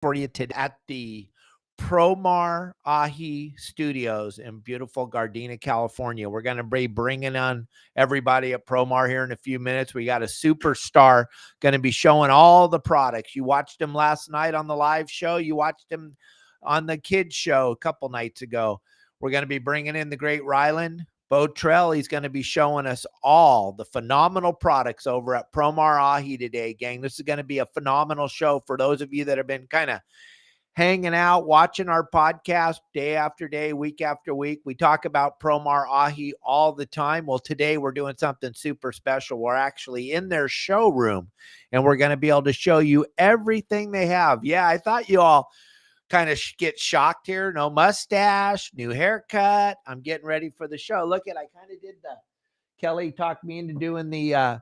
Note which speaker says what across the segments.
Speaker 1: for you today at the Promar Ahi Studios in beautiful Gardena, California. We're going to be bringing on everybody at Promar here in a few minutes. We got a superstar going to be showing all the products. You watched him last night on the live show. You watched him on the kids show a couple nights ago. We're going to be bringing in the great Rylan Botrell. He's going to be showing us all the phenomenal products over at Promar Ahi today, gang. This is going to be a phenomenal show for those of you that have been kind of hanging out, watching our podcast day after day, week after week. We talk about Promar Ahi all the time. Well, today we're doing something super special. We're actually in their showroom, and we're going to be able to show you everything they have. Yeah, I thought you all kind of get shocked here. No mustache, new haircut. I'm getting ready for the show. Look at, I kind of did Kelly talked me into doing the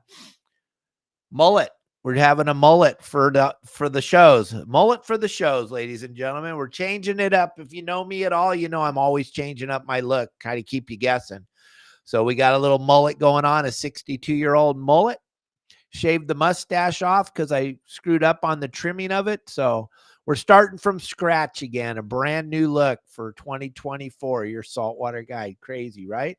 Speaker 1: mullet. We're having a mullet for the shows. Mullet for the shows, ladies and gentlemen. We're changing it up. If you know me at all, you know I'm always changing up my look, kind of keep you guessing. So we got a little mullet going on, a 62-year-old mullet. Shaved the mustache off because I screwed up on the trimming of it. So we're starting from scratch again, a brand new look for 2024. Your Saltwater guide. Crazy, right?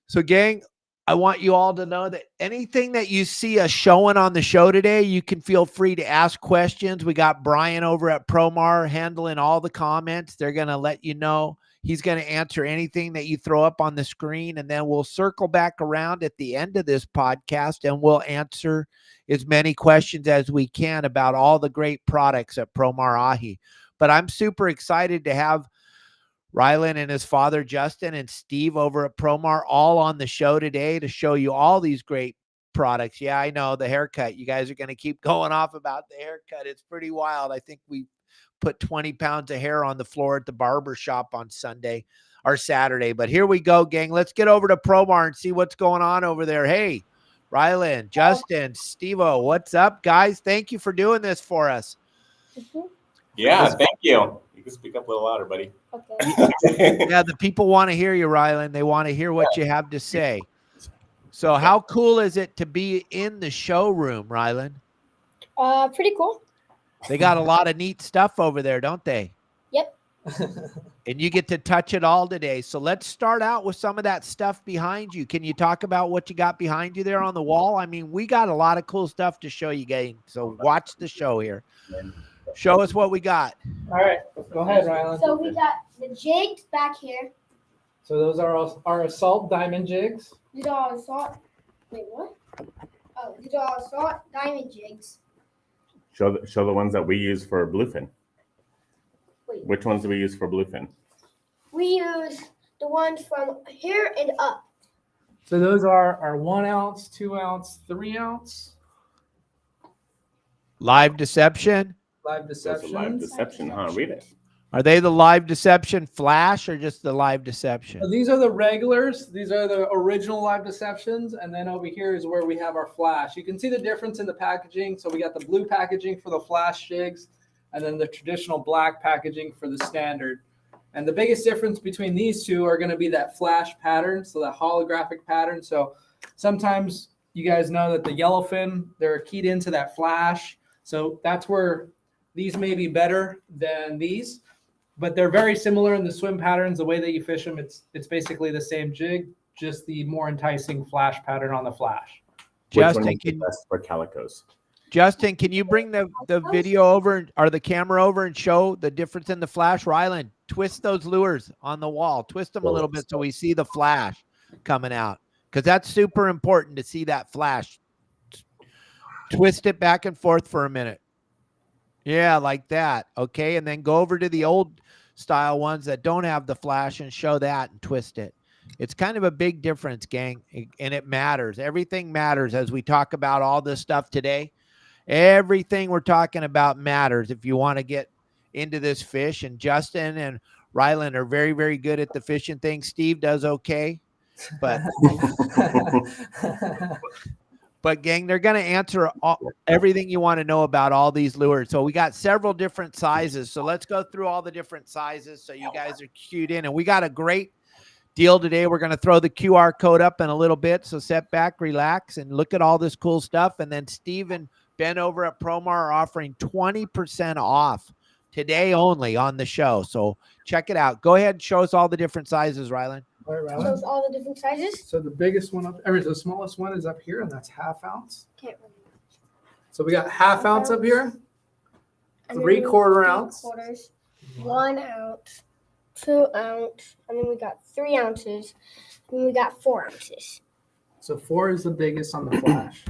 Speaker 1: So, gang, I want you all to know that anything that you see us showing on the show today, you can feel free to ask questions. We got Brian over at Promar handling all the comments. They're going to let you know. He's going to answer anything that you throw up on the screen, and then we'll circle back around at the end of this podcast, and we'll answer as many questions as we can about all the great products at Promar Ahi. But I'm super excited to have Rylan and his father, Justin, and Steve over at Promar all on the show today to show you all these great products. Yeah, I know the haircut. You guys are going to keep going off about the haircut. It's pretty wild. I think we put 20 pounds of hair on the floor at the barber shop on Sunday or Saturday. But here we go, gang. Let's get over to Promar and see what's going on over there. Hey, Rylan, Justin, Steve-O, what's up, guys? Thank you for doing this for us.
Speaker 2: Yeah, thank you. You can speak up a little louder, buddy.
Speaker 3: Okay.
Speaker 1: Yeah, the people want to hear you, Rylan. They want to hear what you have to say. So how cool is it to be in the showroom, Rylan?
Speaker 3: Pretty cool.
Speaker 1: They got a lot of neat stuff over there, don't they?
Speaker 3: Yep.
Speaker 1: And you get to touch it all today. So let's start out with some of that stuff behind you. Can you talk about what you got behind you there on the wall? I mean, we got a lot of cool stuff to show you, guys. So watch the show here. Show us what we got.
Speaker 4: All right, go ahead, Rylan.
Speaker 3: So we got the jigs back here.
Speaker 4: So those are our assault diamond jigs.
Speaker 3: These are assault. Wait, what? Oh, these are assault diamond jigs.
Speaker 2: Show the ones that we use for bluefin.
Speaker 3: Wait.
Speaker 2: Which ones do we use for bluefin?
Speaker 3: We use the ones from here and up.
Speaker 4: So those are our 1 ounce, 2 ounce, 3 ounce.
Speaker 1: Live deception.
Speaker 4: Live
Speaker 2: That's a live
Speaker 4: deceptions.
Speaker 2: deception, huh? Read it.
Speaker 1: Are they the live deception flash or just the live deception?
Speaker 4: So these are the regulars. These are the original live deceptions. And then over here is where we have our flash. You can see the difference in the packaging. So we got the blue packaging for the flash jigs and then the traditional black packaging for the standard. And the biggest difference between these two are going to be that flash pattern. So that holographic pattern. So sometimes you guys know that the yellowfin, they're keyed into that flash. So that's where these may be better than these. But they're very similar in the swim patterns. The way that you fish them, it's basically the same jig, just the more enticing flash pattern on the flash.
Speaker 1: Justin,
Speaker 2: Which one is best for calicos?
Speaker 1: Justin, can you bring the video over or the camera over and show the difference in the flash? Rylan, twist those lures on the wall. Twist them a little bit so we see the flash coming out, because that's super important to see that flash. Twist it back and forth for a minute. Yeah, like that. Okay, and then go over to the old style ones that don't have the flash and show that and twist it. It's kind of a big difference, gang, and it matters. Everything matters as we talk about all this stuff today. Everything we're talking about matters if you want to get into this fish. And Justin and Rylan are very, very good at the fishing thing. Steve does okay, but but gang, they're going to answer everything you want to know about all these lures. So we got several different sizes. So let's go through all the different sizes so you guys are cued in. And we got a great deal today. We're going to throw the QR code up in a little bit. So sit back, relax, and look at all this cool stuff. And then Steve and Ben over at Promar are offering 20% off today only on the show. So check it out. Go ahead and show us all the different sizes, Rylan.
Speaker 4: All right, Rylan.
Speaker 3: Shows all the different sizes.
Speaker 4: So the biggest one up, or the smallest one is up here, and that's 1/2 ounce.
Speaker 3: Can't really.
Speaker 4: So we got 1/2 ounce up here,
Speaker 3: And then
Speaker 4: 3/4
Speaker 3: we
Speaker 4: ounce.
Speaker 3: 3/4, 1 ounce, 2 ounce, and then we got 3 ounces, and we got 4 ounces.
Speaker 4: So 4 is the biggest on the flash.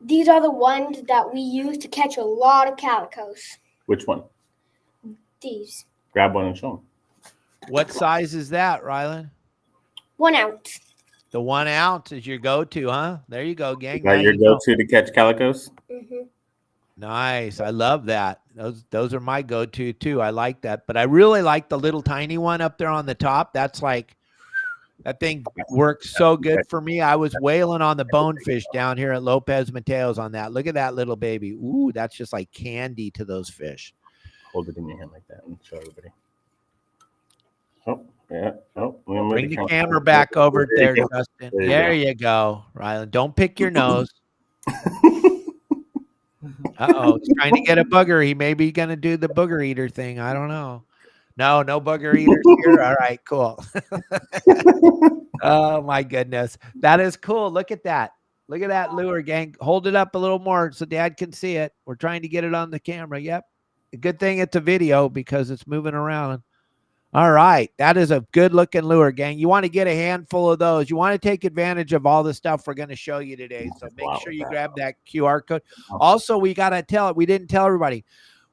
Speaker 3: These are the ones that we use to catch a lot of calicos.
Speaker 2: Which one?
Speaker 3: These.
Speaker 2: Grab one and show them.
Speaker 1: What size is that, Rylan?
Speaker 3: 1 ounce.
Speaker 1: The 1 ounce is your go-to, huh? There you go, gang.
Speaker 2: Is that
Speaker 1: Now
Speaker 2: your
Speaker 1: you know.
Speaker 2: go-to to catch calicos?
Speaker 3: Mm-hmm.
Speaker 1: Nice. I love that. Those are my go-to too. I like that. But I really like the little tiny one up there on the top. That's like, that thing works so good for me. I was whaling on the bonefish down here at Lopez Mateos on that. Look at that little baby. Ooh, that's just like candy to those fish.
Speaker 2: Hold it in your hand like that and show everybody. Oh, yeah. Oh,
Speaker 1: Bring the camera back over there, Justin. There you go, Rylan. Don't pick your nose. Uh-oh, he's trying to get a booger. He may be going to do the booger eater thing. I don't know. No booger eaters here. All right, cool. Oh, my goodness. That is cool. Look at that. Look at that lure, gang. Hold it up a little more so Dad can see it. We're trying to get it on the camera. Yep. A good thing it's a video because it's moving around. All right. That is a good-looking lure, gang. You want to get a handful of those. You want to take advantage of all the stuff we're going to show you today. So make sure you grab that QR code. Also, we got to tell it. We didn't tell everybody.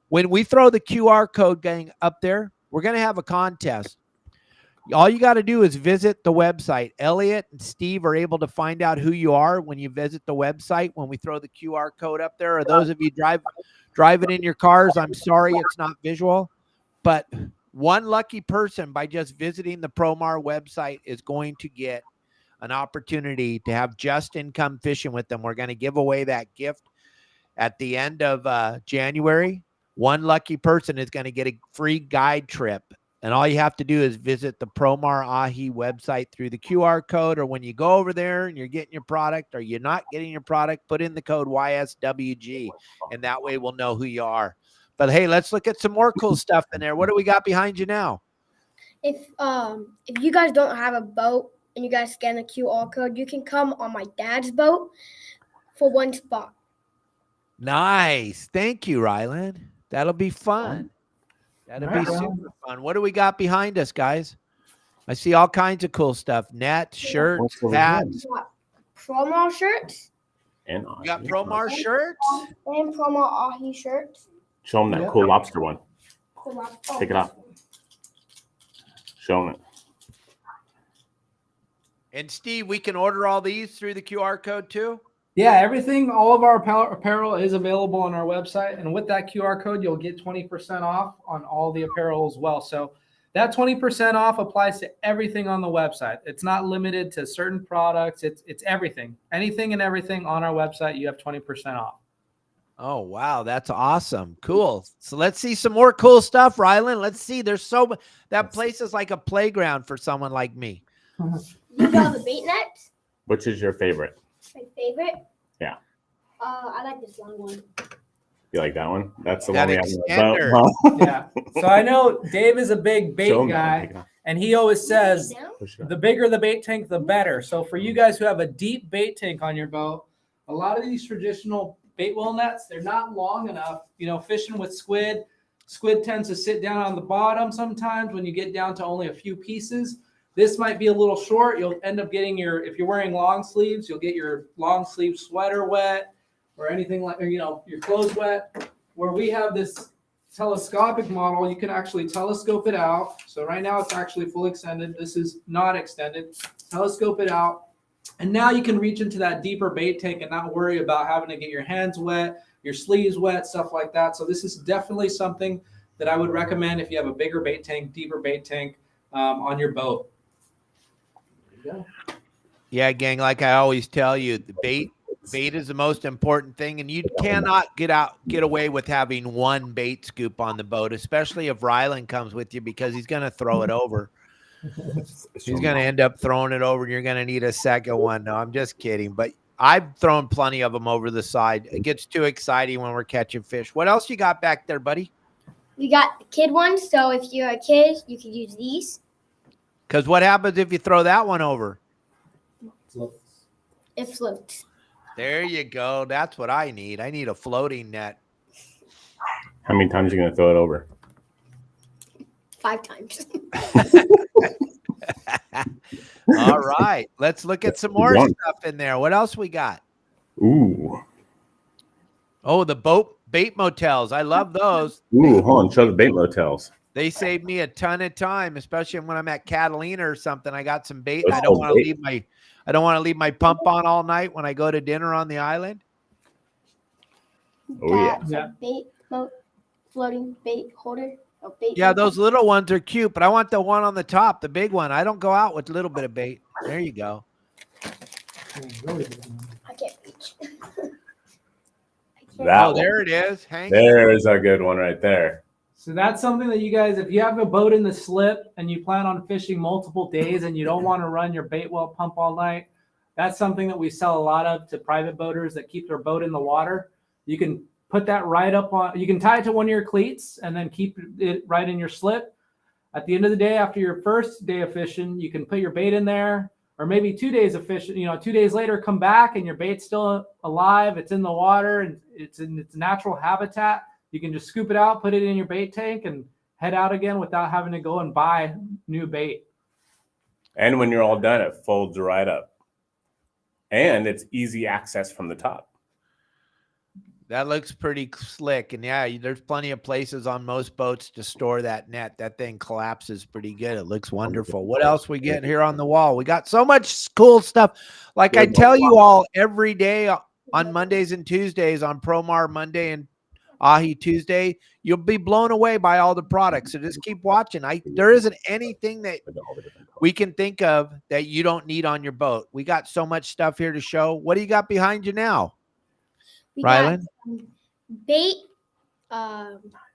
Speaker 1: When we throw the QR code, gang, up there, we're going to have a contest. All you got to do is visit the website. Elliot and Steve are able to find out who you are when you visit the website when we throw the QR code up there. Or those of you driving in your cars, I'm sorry it's not visual. But one lucky person by just visiting the Promar website is going to get an opportunity to have Justin come fishing with them. We're going to give away that gift at the end of January. One lucky person is going to get a free guide trip. And all you have to do is visit the Promar Ahi website through the QR code, or when you go over there and you're getting your product or you're not getting your product, put in the code YSWG, and that way we'll know who you are. But hey, let's look at some more cool stuff in there. What do we got behind you now?
Speaker 3: If you guys don't have a boat and you guys scan the QR code, you can come on my dad's boat for one spot.
Speaker 1: Nice. Thank you, Rylan. That'll be fun. That'll be super fun. What do we got behind us, guys? I see all kinds of cool stuff. Nets, shirts, hats.
Speaker 3: Promar shirts.
Speaker 2: And
Speaker 1: You got Promar shirts?
Speaker 3: And Promar Ahi shirts.
Speaker 2: show them that cool lobster one. Take it off. Show them it.
Speaker 1: And Steve, we can order all these through the QR code too?
Speaker 4: Yeah, everything, all of our apparel is available on our website. And with that QR code, you'll get 20% off on all the apparel as well. So that 20% off applies to everything on the website. It's not limited to certain products. It's everything. Anything and everything on our website, you have 20% off.
Speaker 1: Oh, wow. That's awesome. Cool. So let's see some more cool stuff, Rylan. Let's see. There's that place is like a playground for someone like me.
Speaker 3: These are the bait nets.
Speaker 2: Which is your favorite?
Speaker 3: My favorite.
Speaker 2: Yeah.
Speaker 3: I like this long one.
Speaker 2: You like that one? That's the
Speaker 1: That
Speaker 2: one we have in
Speaker 1: extender.
Speaker 2: the boat.
Speaker 4: Yeah. So I know Dave is a big bait
Speaker 2: Show 'em that.
Speaker 4: guy,
Speaker 2: Take it off.
Speaker 4: and he always says
Speaker 2: Push it up.
Speaker 4: the bigger the bait tank, the better. So for you guys who have a deep bait tank on your boat, a lot of these traditional bait well nets, they're not long enough. You know, fishing with squid tends to sit down on the bottom sometimes when you get down to only a few pieces. This might be a little short. You'll end up getting if you're wearing long sleeves, you'll get your long sleeve sweater wet or anything like, your clothes wet. Where we have this telescopic model, you can actually telescope it out. So right now it's actually full extended. This is not extended. Telescope it out. And now you can reach into that deeper bait tank and not worry about having to get your hands wet, your sleeves wet, stuff like that. So this is definitely something that I would recommend if you have a bigger bait tank, deeper bait tank on your boat.
Speaker 1: Yeah, gang, like I always tell you, the bait is the most important thing, and you cannot get away with having one bait scoop on the boat, especially if Rylan comes with you, because he's going to throw it over. He's going to end up throwing it over, and you're going to need a second one. No, I'm just kidding. But I've thrown plenty of them over the side. It gets too exciting when we're catching fish. What else you got back there, buddy?
Speaker 3: We got the kid ones, so if you're a kid, you can use these.
Speaker 1: Because what happens if you throw that one over?
Speaker 3: It floats.
Speaker 1: There you go. That's what I need. I need a floating net.
Speaker 2: How many times are you going to throw it over?
Speaker 3: 5 times.
Speaker 1: All right. Let's look at some more stuff in there. What else we got?
Speaker 2: Ooh.
Speaker 1: Oh, the bait motels. I love those.
Speaker 2: Ooh, hold on. Show the bait motels.
Speaker 1: They save me a ton of time, especially when I'm at Catalina or something. I got some bait.
Speaker 2: Those
Speaker 1: I don't
Speaker 2: are
Speaker 1: want to
Speaker 2: bait.
Speaker 1: leave my pump on all night when I go to dinner on the island.
Speaker 2: Oh, yeah.
Speaker 3: That's a floating bait holder.
Speaker 1: Yeah, those little ones are cute, but I want the one on the top, the big one. I don't go out with a little bit of bait. There you go.
Speaker 3: I can't reach.
Speaker 2: That one.
Speaker 1: There it is. Hang
Speaker 2: There's a good one right there.
Speaker 4: So that's something that you guys, if you have a boat in the slip and you plan on fishing multiple days and you don't want to run your bait well pump all night, that's something that we sell a lot of to private boaters that keep their boat in the water. You can put that right up on, you can tie it to one of your cleats and then keep it right in your slip. At the end of the day, after your first day of fishing, you can put your bait in there, or maybe 2 days of fishing, 2 days later, come back and your bait's still alive. It's in the water and it's in its natural habitat. You can just scoop it out, put it in your bait tank, and head out again without having to go and buy new bait.
Speaker 2: And when you're all done, it folds right up. And it's easy access from the top.
Speaker 1: That looks pretty slick. And yeah, there's plenty of places on most boats to store that net. That thing collapses pretty good. It looks wonderful. What else we get here on the wall? We got so much cool stuff. Like I tell you all every day on Mondays and Tuesdays on Promar Monday and Ahi Tuesday, you'll be blown away by all the products. So just keep watching. There isn't anything that we can think of that you don't need on your boat. We got so much stuff here to show. What do you got behind you now, Rylan?
Speaker 3: Bait,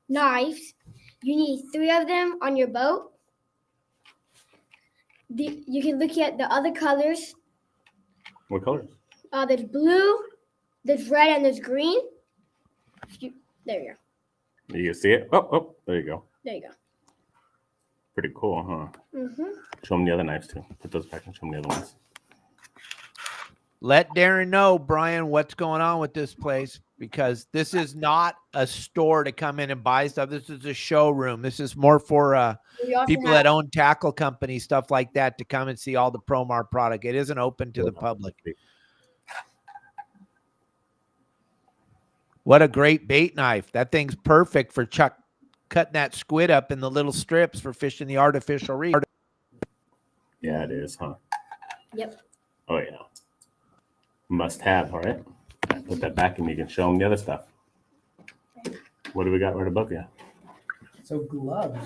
Speaker 3: knives. You need 3 of them on your boat. You can look at the other colors.
Speaker 2: What colors?
Speaker 3: There's blue, there's red, and there's green. There you go.
Speaker 2: You can see it? Oh, there you go.
Speaker 3: There you go.
Speaker 2: Pretty cool, huh?
Speaker 3: Mm-hmm.
Speaker 2: Show them the other knives, too. Put those back and show them the other ones.
Speaker 1: Let Darren know, Brian, what's going on with this place, because this is not a store to come in and buy stuff. This is a showroom. This is more for people that own tackle companies, stuff like that, to come and see all the Promar product. It isn't open to the public. What a great bait knife. That thing's perfect for cutting that squid up in the little strips for fishing the artificial reef.
Speaker 2: Yeah, it is, huh?
Speaker 3: Yep.
Speaker 2: Oh, yeah. Must have, all right? Put that back and you can show them the other stuff. What do we got right above you?
Speaker 4: So gloves.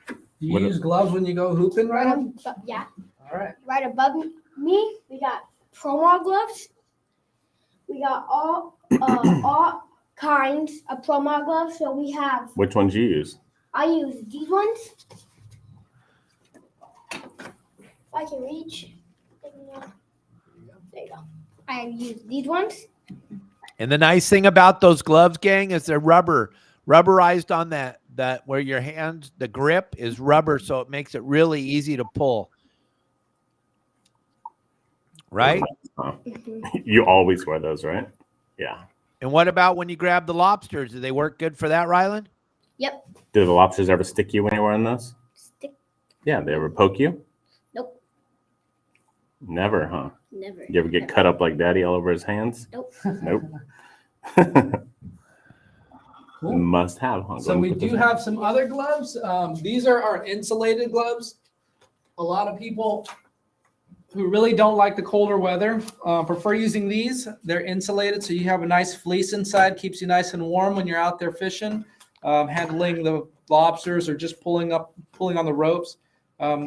Speaker 4: Do you use gloves when you go hooping, right?
Speaker 3: Yeah.
Speaker 4: All right.
Speaker 3: Right above me, we got Promar gloves. We got all kinds of Promar gloves. So we have.
Speaker 2: Which ones you use?
Speaker 3: I use these ones. If I can reach. There you go. I use these ones.
Speaker 1: And the nice thing about those gloves, gang, is they're rubberized on that where your hands, the grip is rubber, so it makes it really easy to pull. Right?
Speaker 2: You always wear those, right? Yeah.
Speaker 1: And what about when you grab the lobsters? Do they work good for that, Rylan?
Speaker 3: Yep.
Speaker 2: Do the lobsters ever stick you when you're wearing those?
Speaker 3: Stick.
Speaker 2: Yeah, they ever poke you?
Speaker 3: Nope.
Speaker 2: Never, huh?
Speaker 3: Never.
Speaker 2: You ever get cut up like daddy all over his hands?
Speaker 3: Nope.
Speaker 2: Nope.
Speaker 4: Cool.
Speaker 2: Must have, huh?
Speaker 4: So we do have some other gloves. These are our insulated gloves. A lot of people who really don't like the colder weather prefer using these. They're insulated, so you have a nice fleece inside, keeps you nice and warm when you're out there fishing, handling the lobsters or just pulling on the ropes.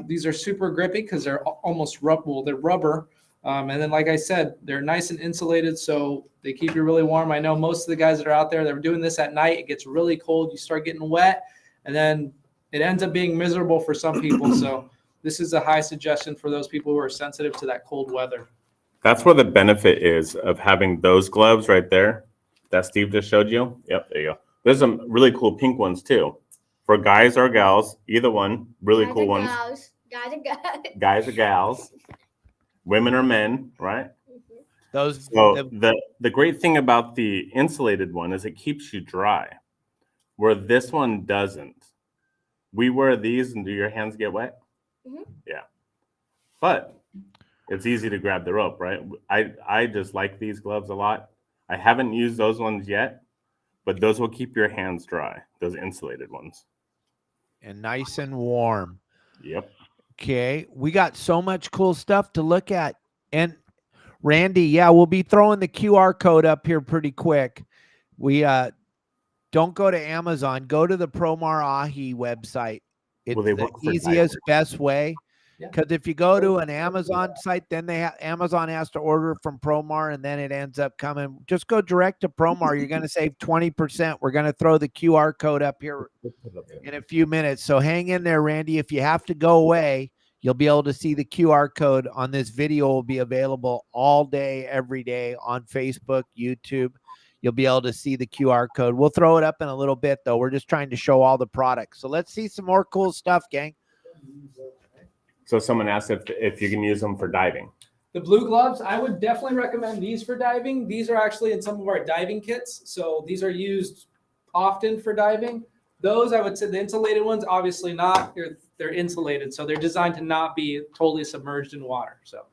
Speaker 4: These are super grippy because they're almost rubber. Well, they're rubber. And then, like I said, they're nice and insulated, so they keep you really warm. I know most of the guys that are out there, they're doing this at night. It gets really cold. You start getting wet, and then it ends up being miserable for some people. So this is a high suggestion for those people who are sensitive to that cold weather.
Speaker 2: That's where the benefit is of having those gloves right there that Steve just showed you. Yep, there you go. There's some really cool pink ones too. For guys or gals, either one, really
Speaker 3: Guys
Speaker 2: cool
Speaker 3: and
Speaker 2: ones.
Speaker 3: gals. Guys and gals.
Speaker 2: Guys or gals, women or men, right?
Speaker 1: Those
Speaker 2: So the great thing about the insulated one is it keeps you dry, where this one doesn't. We wear these, and do your hands get wet?
Speaker 3: Mhm.
Speaker 2: Yeah, but it's easy to grab the rope, right? I just like these gloves a lot. I haven't used those ones yet, but those will keep your hands dry. Those insulated ones.
Speaker 1: and nice and warm.
Speaker 2: Yep.
Speaker 1: Okay, we got so much cool stuff to look at. And Randy, yeah, we'll be throwing the QR code up here pretty quick. We don't go to Amazon, go to the Promar Ahi website. It's
Speaker 2: Will they
Speaker 1: the
Speaker 2: work for
Speaker 1: easiest,
Speaker 2: divers?
Speaker 1: best way.
Speaker 4: Yeah.
Speaker 1: Because if you go to an Amazon site, then Amazon has to order from Promar, and then it ends up coming. Just go direct to Promar. You're going to save 20%. We're going to throw the QR code up here in a few minutes. So hang in there, Randy. If you have to go away, you'll be able to see the QR code on this video. Will be available all day, every day on Facebook, YouTube. You'll be able to see the QR code. We'll throw it up in a little bit, though. We're just trying to show all the products. So let's see some more cool stuff, gang.
Speaker 2: So someone asked if you can use them for diving.
Speaker 4: The blue gloves, I would definitely recommend these for diving. These are actually in some of our diving kits. So these are used often for diving. Those, I would say the insulated ones, obviously not. They're insulated. So they're designed to not be totally submerged in water. So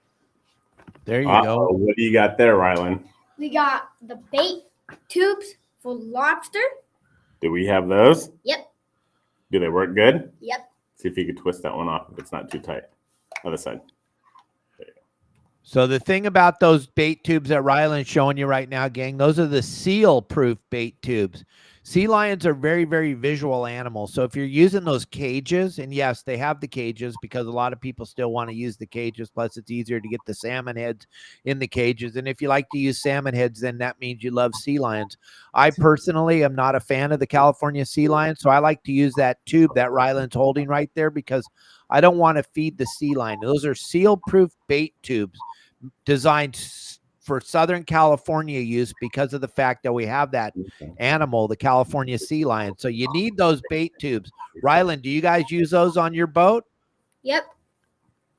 Speaker 1: There you go.
Speaker 2: What do you got there, Rylan?
Speaker 3: We got the bait tubes for lobster.
Speaker 2: Do we have those?
Speaker 3: Yep.
Speaker 2: Do they work good?
Speaker 3: Yep.
Speaker 2: See if you could twist that one off if it's not too tight. Other side.
Speaker 1: So the thing about those bait tubes that Ryland's showing you right now, gang, those are the seal-proof bait tubes. Sea lions are very, very visual animals. So if you're using those cages, and yes, they have the cages because a lot of people still want to use the cages. Plus, it's easier to get the salmon heads in the cages. And if you like to use salmon heads, then that means you love sea lions. I personally am not a fan of the California sea lion, so I like to use that tube that Ryland's holding right there because I don't want to feed the sea lion. Those are seal-proof bait tubes designed for Southern California use because of the fact that we have that animal, the California sea lion. So you need those bait tubes. Ryland, do you guys use those on your boat?
Speaker 3: Yep.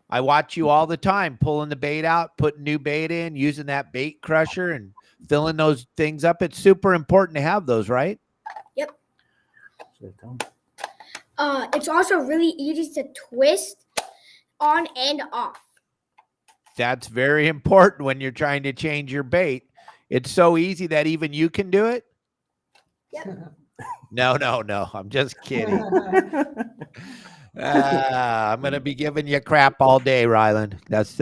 Speaker 1: I watch you all the time pulling the bait out, putting new bait in, using that bait crusher and filling those things up. It's super important to have those, right?
Speaker 3: Yep. It's also really easy to twist on and off.
Speaker 1: That's very important when you're trying to change your bait. It's so easy that even you can do it.
Speaker 3: Yep.
Speaker 1: No. I'm just kidding. I'm going to be giving you crap all day, Ryland. That's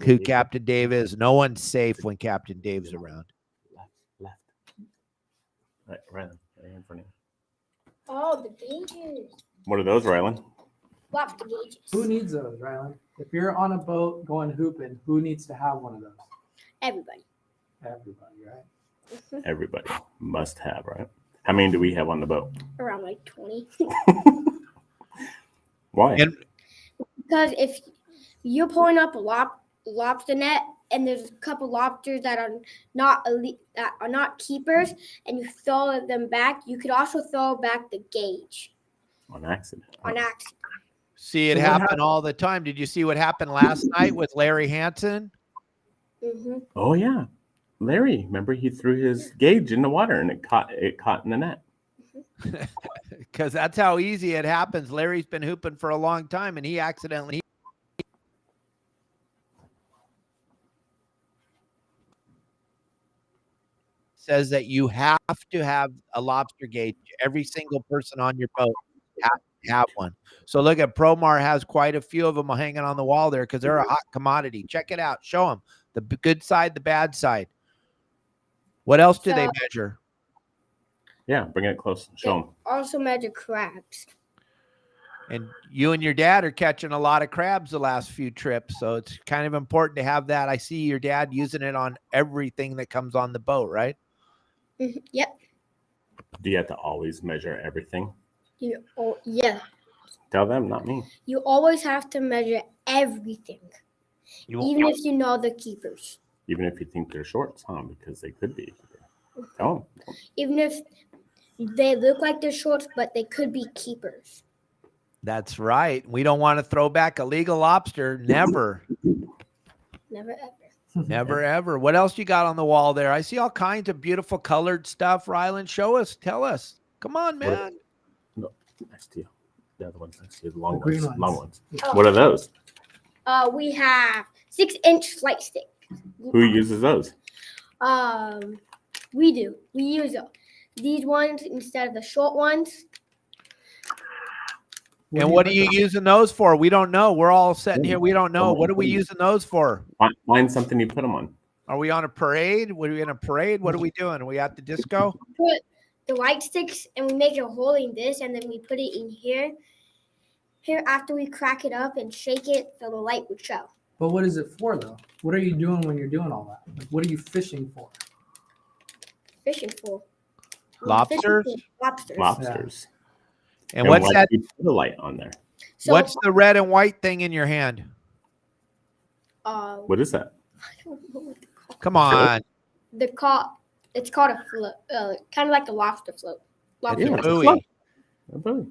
Speaker 1: who Captain Dave is. No one's safe when Captain Dave's around.
Speaker 2: Left. Right, Rylan. Right in front of you.
Speaker 3: Oh, the gauges.
Speaker 2: What are those, Rylan?
Speaker 3: Lobster gauges.
Speaker 4: who needs those, Rylan? If you're on a boat going hooping, who needs to have one of those?
Speaker 3: Everybody.
Speaker 4: Everybody, right?
Speaker 2: Everybody must have, right? How many do we have on the boat?
Speaker 3: Around like 20.
Speaker 2: Why?
Speaker 1: And
Speaker 3: Because if you're pulling up a lobster net and there's a couple lobsters that are not keepers, and you throw them back, you could also throw back the gauge
Speaker 2: On accident.
Speaker 3: on accident.
Speaker 1: see it
Speaker 4: So what
Speaker 1: happen
Speaker 4: happened?
Speaker 1: all the time. Did you see what happened last night with Larry Hansen?
Speaker 3: Mm-hmm.
Speaker 2: Oh yeah, Larry. Remember he threw his gauge in the water and it caught in the net.
Speaker 1: Because that's how easy it happens. Larry's been hooping for a long time, and he accidentally says that you have to have a lobster gauge. Every single person on your boat has to have one. So look at Promar has quite a few of them hanging on the wall there because they're a hot commodity. Check it out. Show them the good side, the bad side. What else do they measure?
Speaker 2: Yeah, bring it close. Show them.
Speaker 3: Also measure crabs.
Speaker 1: And you and your dad are catching a lot of crabs the last few trips. So it's kind of important to have that. I see your dad using it on everything that comes on the boat, right?
Speaker 3: Mm-hmm. Yep.
Speaker 2: Do you have to always measure everything?
Speaker 3: Yeah.
Speaker 2: Tell them, not me.
Speaker 3: You always have to measure everything, even if you know the keepers.
Speaker 2: Even if you think they're shorts, huh? Because they could be. Tell them.
Speaker 3: Even if they look like they're shorts, but they could be keepers.
Speaker 1: That's right. We don't want to throw back a legal lobster. Never.
Speaker 3: Never ever.
Speaker 1: Never ever. What else you got on the wall there? I see all kinds of beautiful colored stuff. Rylan, show us. Tell us. Come on, man.
Speaker 2: No, next to you. The other ones next to you. The long
Speaker 4: green
Speaker 2: ones. Long ones.
Speaker 3: Oh.
Speaker 2: What are those?
Speaker 3: We have 6-inch light stick.
Speaker 2: Who uses those?
Speaker 3: We do. We use these ones instead of the short ones.
Speaker 1: And what are you using those for? We don't know. We're all sitting here. We don't know. What are we using those for?
Speaker 2: Find something you put them on.
Speaker 1: Are we on a parade? Are we in a parade? What are we doing? Are we at the disco?
Speaker 3: Put the light sticks and we make a hole in this, and then we put it in here. Here, after we crack it up and shake it, so the light would show.
Speaker 4: But what is it for, though? What are you doing when you're doing all that? Like, what are you fishing for?
Speaker 3: Fishing for
Speaker 1: Lobsters?
Speaker 3: Lobsters.
Speaker 2: Lobsters.
Speaker 1: And what's
Speaker 2: why
Speaker 1: that?
Speaker 2: do you put the light on there?
Speaker 3: So,
Speaker 1: What's the red and white thing in your hand?
Speaker 2: What is that?
Speaker 3: I don't know what they're called.
Speaker 1: Come on.
Speaker 3: It's called a float, kind of like a lobster float.
Speaker 1: It's
Speaker 2: Yeah,
Speaker 1: a
Speaker 2: it's a
Speaker 1: buoy.
Speaker 2: float. A buoy.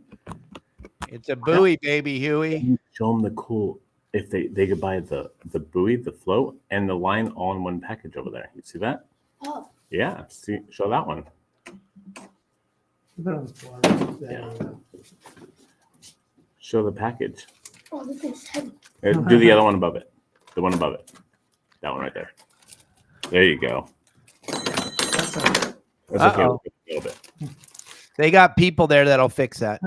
Speaker 1: It's a buoy, baby, Huey.
Speaker 2: Show them the cool. If they could buy the buoy, the float, and the line all in one package over there. You see that?
Speaker 3: Oh,
Speaker 2: Yeah. See, show that one.
Speaker 4: Put it on the floor. There
Speaker 2: Yeah.
Speaker 4: you go.
Speaker 2: Show the package.
Speaker 3: oh, this is heavy.
Speaker 2: Do the other one above it. The one above it. That one right there. There you go.
Speaker 4: That's a-
Speaker 2: That's okay.
Speaker 1: Uh-oh.
Speaker 2: A little bit.
Speaker 1: They got people there that'll fix that.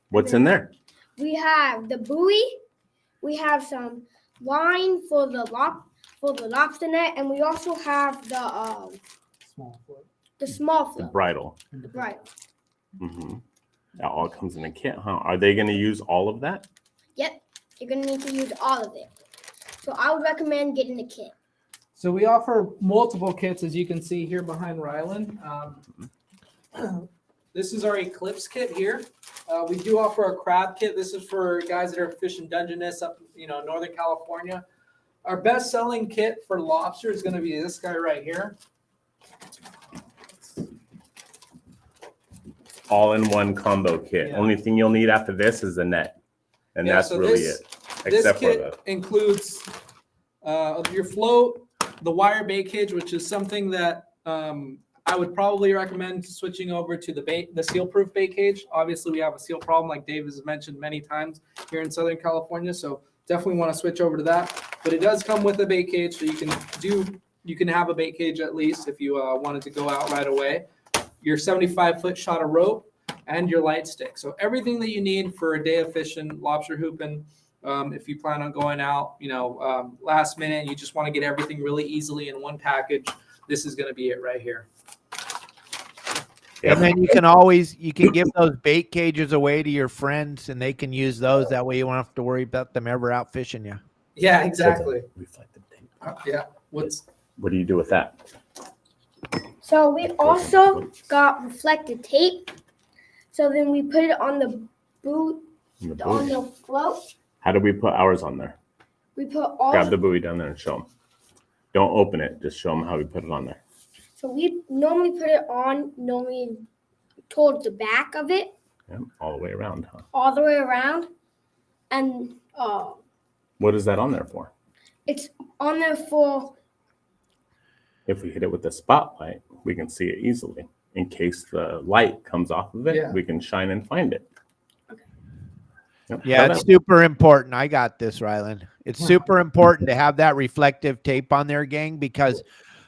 Speaker 2: What's in there?
Speaker 3: We have the buoy. We have some line for the lobster net, and we also have the
Speaker 4: Small foot.
Speaker 3: small
Speaker 2: The
Speaker 3: float.
Speaker 2: bridle.
Speaker 3: Right.
Speaker 2: Mm-hmm. That all comes in a kit, huh? Are they going to use all of that?
Speaker 3: Yep. You're gonna need to use all of it. So I would recommend getting the kit.
Speaker 4: So we offer multiple kits, as you can see here behind Rylan. This is our Eclipse kit here. We do offer a crab kit. This is for guys that are fishing Dungeness up, Northern California. Our best-selling kit for lobster is going to be this guy right here.
Speaker 2: All in one combo kit.
Speaker 4: Yeah.
Speaker 2: Only thing you'll need after this is the net. And
Speaker 4: Yeah,
Speaker 2: that's
Speaker 4: so
Speaker 2: really
Speaker 4: this-
Speaker 2: it.
Speaker 4: This
Speaker 2: Except for
Speaker 4: kit
Speaker 2: the
Speaker 4: includes your float, the wire bait cage, which is something that I would probably recommend switching over to the seal-proof bait cage. Obviously, we have a seal problem, like Dave has mentioned many times here in Southern California, so definitely want to switch over to that. But it does come with a bait cage, so you can have a bait cage at least if you wanted to go out right away. Your 75-foot shot of rope and your light stick. So everything that you need for a day of fishing, lobster hooping. If you plan on going out, last minute, and you just want to get everything really easily in one package, this is going to be it right here.
Speaker 1: And then you can give those bait cages away to your friends and they can use those. That way you won't have to worry about them ever out fishing you.
Speaker 4: Yeah, exactly.
Speaker 2: reflective tape.
Speaker 4: Yeah.
Speaker 2: What do you do with that?
Speaker 3: So we also got reflective tape. So then we put it on the boot,
Speaker 2: In the
Speaker 3: on
Speaker 2: buoy?
Speaker 3: the float.
Speaker 2: How do we put ours on there?
Speaker 3: We put all.
Speaker 2: Grab the buoy down there and show them. Don't open it. Just show them how we put it on there.
Speaker 3: So we normally put it on towards the back of it,
Speaker 2: Yeah, all the way around, huh?
Speaker 3: all the way around, and
Speaker 2: What is that on there for?
Speaker 3: it's on there for.
Speaker 2: If we hit it with the spotlight, we can see it easily. In case the light comes off of it,
Speaker 4: Yeah.
Speaker 2: we can shine and find it. Yep.
Speaker 1: Yeah,
Speaker 2: How
Speaker 1: it's
Speaker 2: about-
Speaker 1: super important. I got this, Rylan. It's super important to have that reflective tape on there, gang, because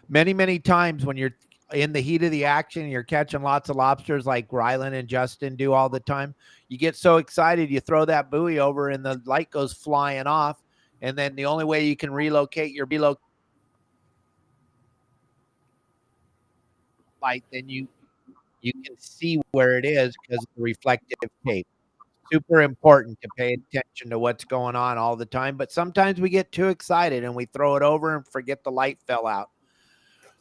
Speaker 1: many, many times when you're in the heat of the action and you're catching lots of lobsters like Rylan and Justin do all the time, you get so excited, you throw that buoy over and the light goes flying off. And then the only way you can relocate your light, then you can see where it is because of the reflective tape. Super important to pay attention to what's going on all the time. But sometimes we get too excited and we throw it over and forget the light fell out.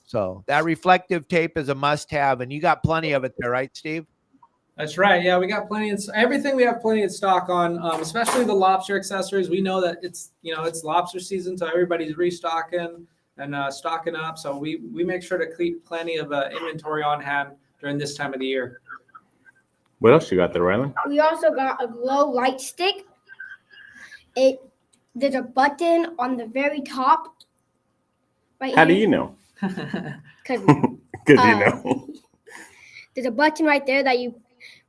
Speaker 1: So that reflective tape is a must have. And you got plenty of it there, right, Steve?
Speaker 4: That's right. Yeah, we got plenty of everything. We have plenty of stock on, especially the lobster accessories. We know that it's lobster season, so everybody's restocking. and stocking up. So we make sure to keep plenty of inventory on hand during this time of the year.
Speaker 2: What else you got there, Rylan?
Speaker 3: We also got a glow light stick. There's a button on the very top. Right
Speaker 2: How do
Speaker 3: here.
Speaker 2: you know?
Speaker 3: Because
Speaker 2: Because you know.
Speaker 3: there's a button right there that you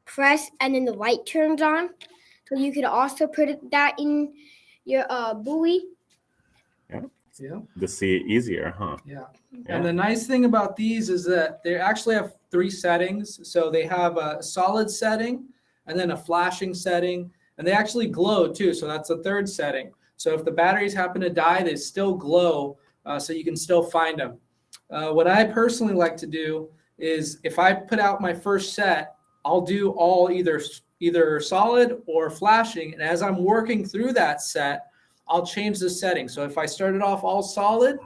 Speaker 3: press, and then the light turns on. So you could also put that in your buoy.
Speaker 4: Yeah.
Speaker 2: To see it easier, huh?
Speaker 4: Yeah.
Speaker 2: Yeah.
Speaker 4: And the nice thing about these is that they actually have 3 settings. So they have a solid setting and then a flashing setting, and they actually glow too. So that's the 3rd setting. So if the batteries happen to die, they still glow, so you can still find them. What I personally like to do is if I put out my first set, I'll do all either solid or flashing. And as I'm working through that set, I'll change the setting. So if I started off all solid,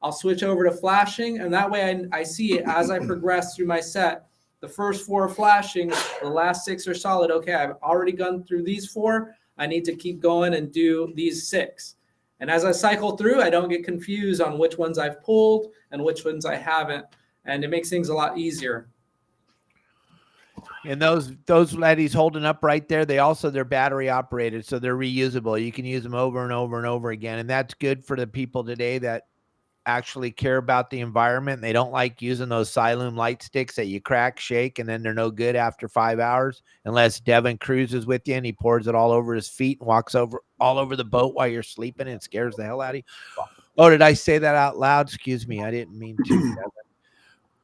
Speaker 4: I'll switch over to flashing. And that way I see it as I progress through my set. The first 4 are flashing, the last 6 are solid. Okay, I've already gone through these 4. I need to keep going and do these 6. And as I cycle through, I don't get confused on which ones I've pulled and which ones I haven't. And it makes things a lot easier.
Speaker 1: And those ladies holding up right there, they're battery operated, so they're reusable. You can use them over and over and over again. And that's good for the people today that actually care about the environment. They don't like using those Siloom light sticks that you crack, shake, and then they're no good after 5 hours, unless Devin cruises with you and he pours it all over his feet and walks all over the boat while you're sleeping and scares the hell out of you. Oh, did I say that out loud? Excuse me. I didn't mean to, Devin.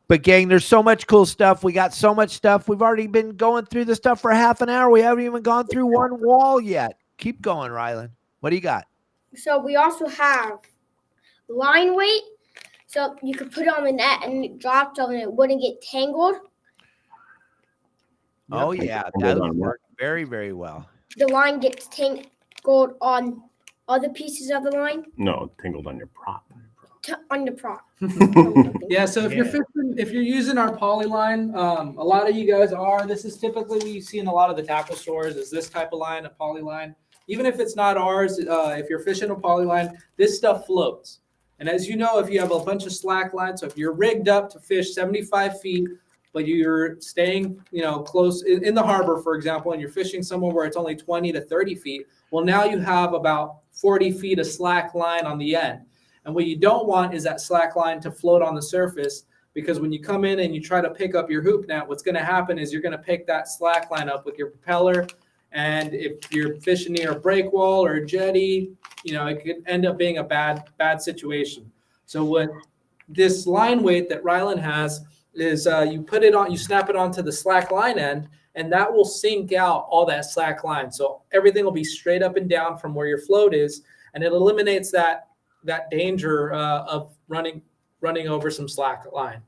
Speaker 1: But gang, there's so much cool stuff. We got so much stuff. We've already been going through the stuff for half an hour. We haven't even gone through one wall yet. Keep going, Rylan. What do you got?
Speaker 3: So we also have line weight. So you could put it on the net and it drops and it wouldn't get tangled.
Speaker 1: Oh, yeah. That would work very, very well.
Speaker 3: The line gets tangled on other pieces of the line.
Speaker 2: No, tangled on your prop.
Speaker 3: On the prop.
Speaker 4: Yeah, so if you're using our poly line, a lot of you guys are. This is typically what you see in a lot of the tackle stores is this type of line, a poly line. Even if it's not ours, if you're fishing a poly line, this stuff floats. And as you know, if you have a bunch of slack lines, so if you're rigged up to fish 75 feet, but you're staying, close in the harbor, for example, and you're fishing somewhere where it's only 20 to 30 feet, well, now you have about 40 feet of slack line on the end. And what you don't want is that slack line to float on the surface, because when you come in and you try to pick up your hoop net, what's going to happen is you're going to pick that slack line up with your propeller. And if you're fishing near a break wall or a jetty, it could end up being a bad situation. So what this line weight that Rylan has is you put it on, you snap it onto the slack line end, and that will sink out all that slack line. So everything will be straight up and down from where your float is, and it eliminates that danger of running over some slack line.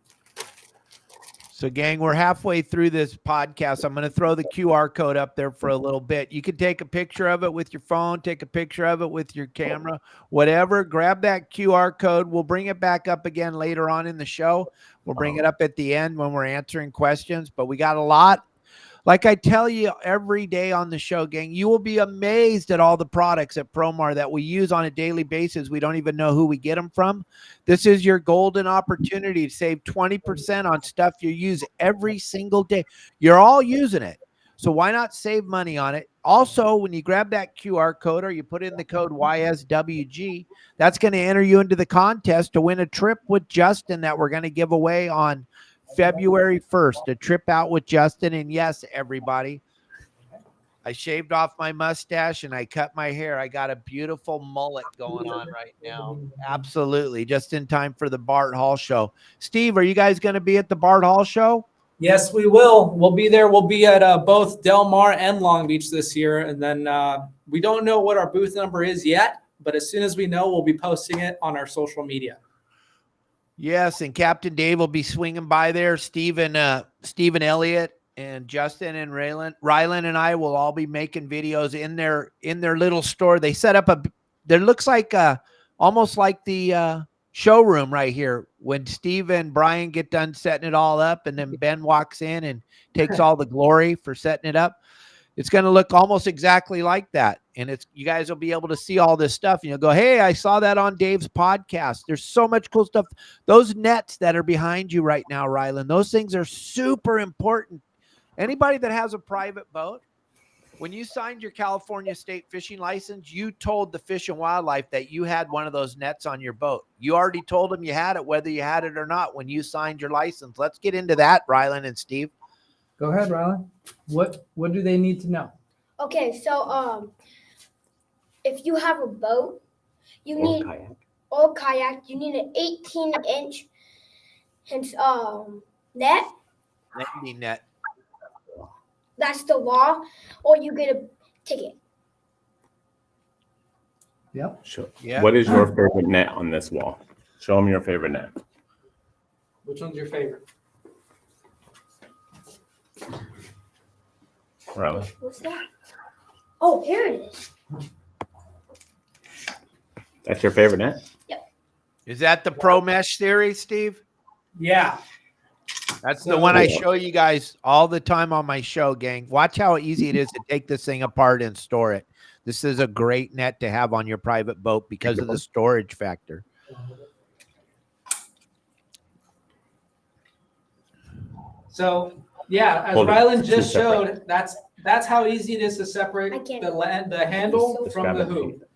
Speaker 1: So, gang, we're halfway through this podcast. I'm going to throw the QR code up there for a little bit. You can take a picture of it with your phone, take a picture of it with your camera, whatever. Grab that QR code. We'll bring it back up again later on in the show. We'll bring it up at the end when we're answering questions. But we got a lot. Like I tell you every day on the show, gang, you will be amazed at all the products at Promar that we use on a daily basis. We don't even know who we get them from. This is your golden opportunity to save 20% on stuff you use every single day. You're all using it. So why not save money on it? Also, when you grab that QR code or you put in the code YSWG, that's going to enter you into the contest to win a trip with Justin that we're going to give away on February 1st, a trip out with Justin. And yes, everybody, I shaved off my mustache and I cut my hair. I got a beautiful mullet going on right now. Absolutely. Just in time for the Bart Hall show. Steve, are you guys going to be at the Bart Hall show?
Speaker 4: Yes, we will. We'll be there. We'll be at both Del Mar and Long Beach this year. And then we don't know what our booth number is yet, but as soon as we know, we'll be posting it on our social media.
Speaker 1: Yes, and Captain Dave will be swinging by there. Stephen Elliott and Justin and Rylan and I will all be making videos in their little store. They set up there looks like almost like the showroom right here when Steve and Brian get done setting it all up, and then Ben walks in and takes all the glory for setting it up. It's going to look almost exactly like that. And you guys will be able to see all this stuff. And you'll go, hey, I saw that on Dave's podcast. There's so much cool stuff. Those nets that are behind you right now, Rylan, those things are super important. Anybody that has a private boat, when you signed your California state fishing license, you told the Fish and Wildlife that you had one of those nets on your boat. You already told them you had it, whether you had it or not, when you signed your license. Let's get into that, Rylan and Steve.
Speaker 4: Go ahead, Rylan. What do they need to know?
Speaker 3: Okay, so if you have a boat, you need kayak. You need an 18-inch net.
Speaker 1: Landing net.
Speaker 3: That's the law, or you get a ticket.
Speaker 4: Yep.
Speaker 2: Sure.
Speaker 1: Yeah.
Speaker 2: What is your favorite net on this wall? Show them your favorite net.
Speaker 4: Which one's your favorite?
Speaker 2: Rylan.
Speaker 3: What's that? Oh, here it is.
Speaker 2: That's your favorite net?
Speaker 1: Is that the Pro Mesh series, Steve?
Speaker 4: Yeah.
Speaker 1: That's the one I show you guys all the time on my show, gang. Watch how easy it is to take this thing apart and store it. This is a great net to have on your private boat because of the storage factor.
Speaker 4: So yeah, as Rylan just showed, that's how easy it is to separate the handle from the hoop.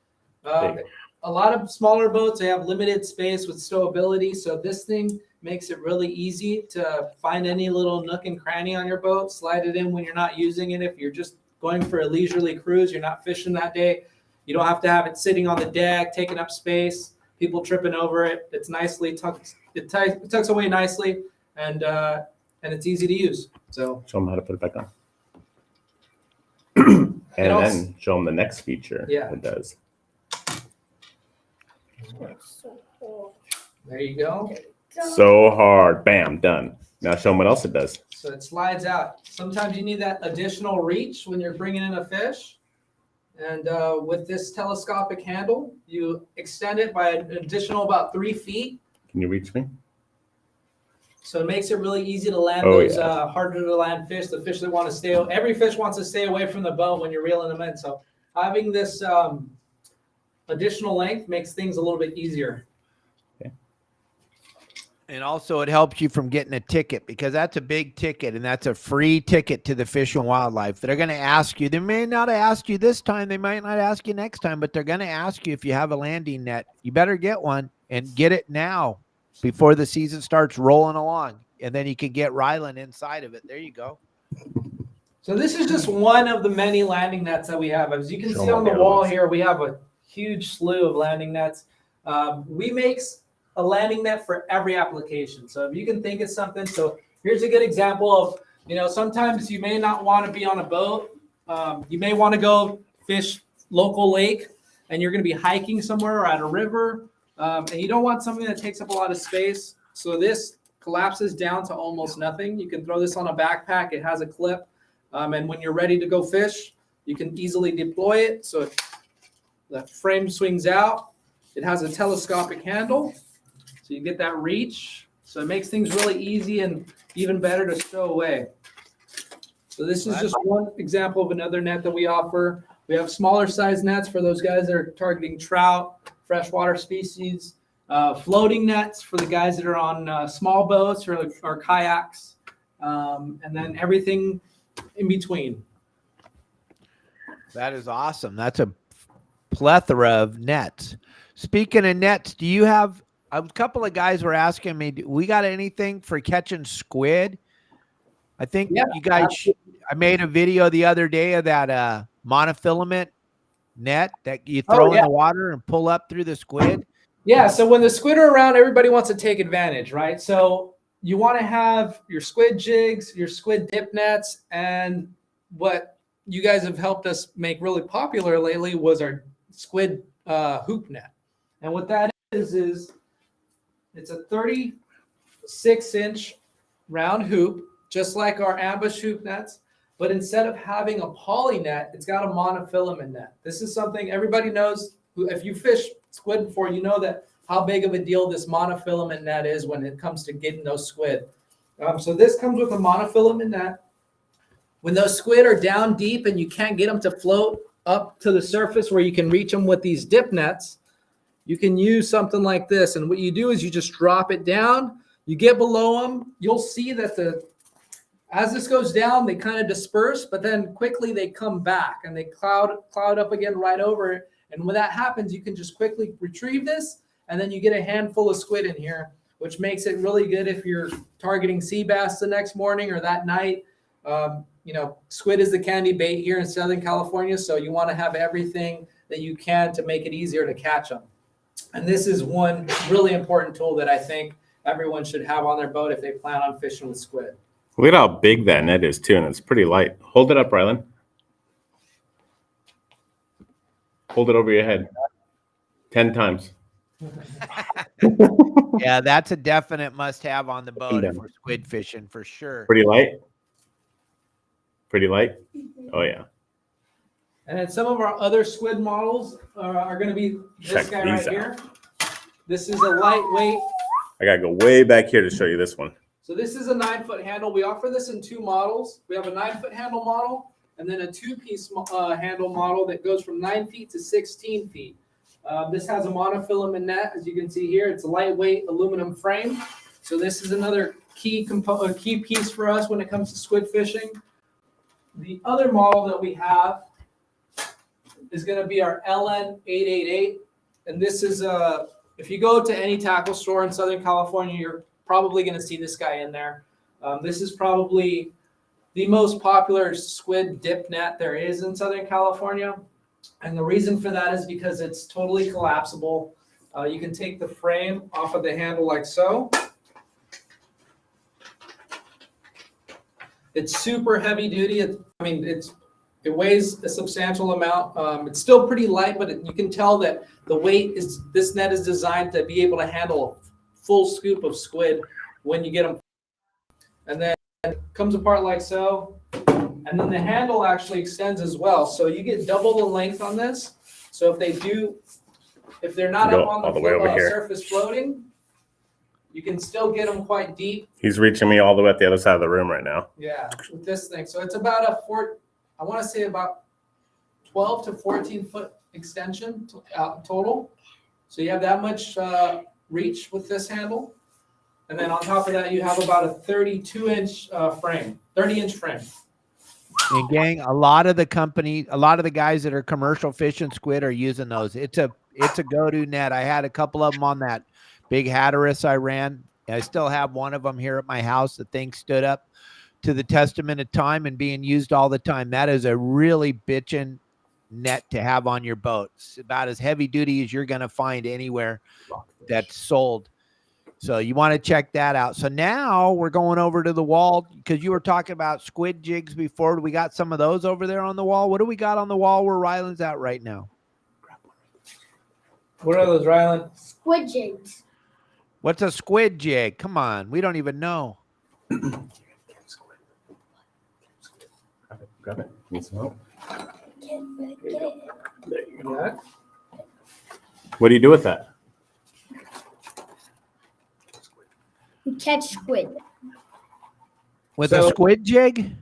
Speaker 4: A lot of smaller boats, they have limited space with stowability, so this thing makes it really easy to find any little nook and cranny on your boat, slide it in when you're not using it. If you're just going for a leisurely cruise, you're not fishing that day, you don't have to have it sitting on the deck, taking up space, people tripping over it. It's nicely tucked, it tucks away nicely, and it's easy to use. So
Speaker 2: show them how to put it back on. And then show them the next feature it does.
Speaker 4: There you go.
Speaker 2: So hard. Bam, done. Now show them what else it does.
Speaker 4: So it slides out. Sometimes you need that additional reach when you're bringing in a fish. And with this telescopic handle, you extend it by an additional about 3 feet.
Speaker 2: Can you reach me?
Speaker 4: So it makes it really easy to land those harder to land fish, the fish that want to stay. Every fish wants to stay away from the boat when you're reeling them in. So having this additional length makes things a little bit easier.
Speaker 1: And also it helps you from getting a ticket, because that's a big ticket, and that's a free ticket to the Fish and Wildlife. They're going to ask you. They may not ask you this time. They might not ask you next time, but they're going to ask you if you have a landing net. You better get one, and get it now before the season starts rolling along. And then you can get Rylan inside of it. There you go.
Speaker 4: So this is just one of the many landing nets that we have. As you can see on the wall here, we have a huge slew of landing nets. We make a landing net for every application. So if you can think of something, so here's a good example of, sometimes you may not want to be on a boat. You may want to go fish local lake, and you're going to be hiking somewhere or at a river, and you don't want something that takes up a lot of space. So this collapses down to almost nothing. You can throw this on a backpack. It has a clip, and when you're ready to go fish, you can easily deploy it. So the frame swings out. It has a telescopic handle. So you get that reach. So it makes things really easy and even better to stow away. So this is just one example of another net that we offer. We have smaller size nets for those guys that are targeting trout, freshwater species, floating nets for the guys that are on small boats or kayaks, and then everything in between.
Speaker 1: That is awesome. That's a plethora of nets. Speaking of nets, do you have a couple of guys were asking me, we got anything for catching squid? I think you guys, I made a video the other day of that monofilament net that you throw in the water and pull up through the squid.
Speaker 4: Yeah. So when the squid are around, everybody wants to take advantage, right? So you want to have your squid jigs, your squid dip nets, and what you guys have helped us make really popular lately was our squid hoop net. And what that is it's a 36-inch round hoop, just like our ambush hoop nets, but instead of having a poly net, it's got a monofilament net. This is something everybody knows. If you fish squid before, you know that how big of a deal this monofilament net is when it comes to getting those squid. So this comes with a monofilament net. when those squid are down deep and you can't get them to float up to the surface where you can reach them with these dip nets, you can use something like this. And what you do is you just drop it down. You get below them. You'll see that as this goes down, they kind of disperse, but then quickly they come back and they cloud up again right over it. And when that happens, you can just quickly retrieve this, and then you get a handful of squid in here, which makes it really good if you're targeting sea bass the next morning or that night. Squid is the candy bait here in Southern California, so you want to have everything that you can to make it easier to catch them. And this is one really important tool that I think everyone should have on their boat if they plan on fishing with squid.
Speaker 2: Look at how big that net is too, and it's pretty light. Hold it up, Rylan. Hold it over your head 10 times.
Speaker 1: Yeah, that's a definite must-have on the boat if we're squid fishing for sure.
Speaker 2: Pretty light? Pretty light? Oh, yeah.
Speaker 4: And then some of our other squid models are going to be this
Speaker 2: Check
Speaker 4: guy
Speaker 2: these
Speaker 4: right here. This is a lightweight.
Speaker 2: I got to go way back here to show you this one.
Speaker 4: So this is a 9-foot handle. We offer this in 2 models. We have a 9-foot handle model and then a 2-piece handle model that goes from 9 feet to 16 feet. This has a monofilament net, as you can see here. It's a lightweight aluminum frame. So this is another key piece for us when it comes to squid fishing. The other model that we have is going to be our LN888. And this is, if you go to any tackle store in Southern California, you're probably going to see this guy in there. This is probably the most popular squid dip net there is in Southern California. And the reason for that is because it's totally collapsible. You can take the frame off of the handle like so. It's super heavy duty. It weighs a substantial amount. It's still pretty light, but you can tell that the weight this net is designed to be able to handle a full scoop of squid when you get them. And then it comes apart like so. And then the handle actually extends as well. So you get double the length on this. So if they're not up on the surface floating, you can still get them quite deep.
Speaker 2: He's reaching me all the way at the other side of the room right now.
Speaker 4: Yeah, with this thing. So it's about I want to say about 12 to 14 foot extension total. So you have that much reach with this handle. And then on top of that, you have about a 32-inch frame, 30-inch frame.
Speaker 1: And gang, a lot of the guys that are commercial fishing squid are using those. It's a go-to net. I had a couple of them on that big Hatteras I ran. I still have one of them here at my house. The thing stood up to the testament of time and being used all the time. That is a really bitchin' net to have on your boat. It's about as heavy duty as you're going to find anywhere that's sold. So you want to check that out. So now we're going over to the wall because you were talking about squid jigs before. We got some of those over there on the wall. What do we got on the wall where Ryland's at right now?
Speaker 4: What are those, Ryland?
Speaker 3: Squid jigs.
Speaker 1: What's a squid jig? Come on. We don't even know.
Speaker 2: Grab it. Need some help?
Speaker 3: Can't really get it.
Speaker 2: There you go.
Speaker 4: Yeah.
Speaker 2: What do you do with that?
Speaker 3: We catch squid.
Speaker 1: With a squid jig?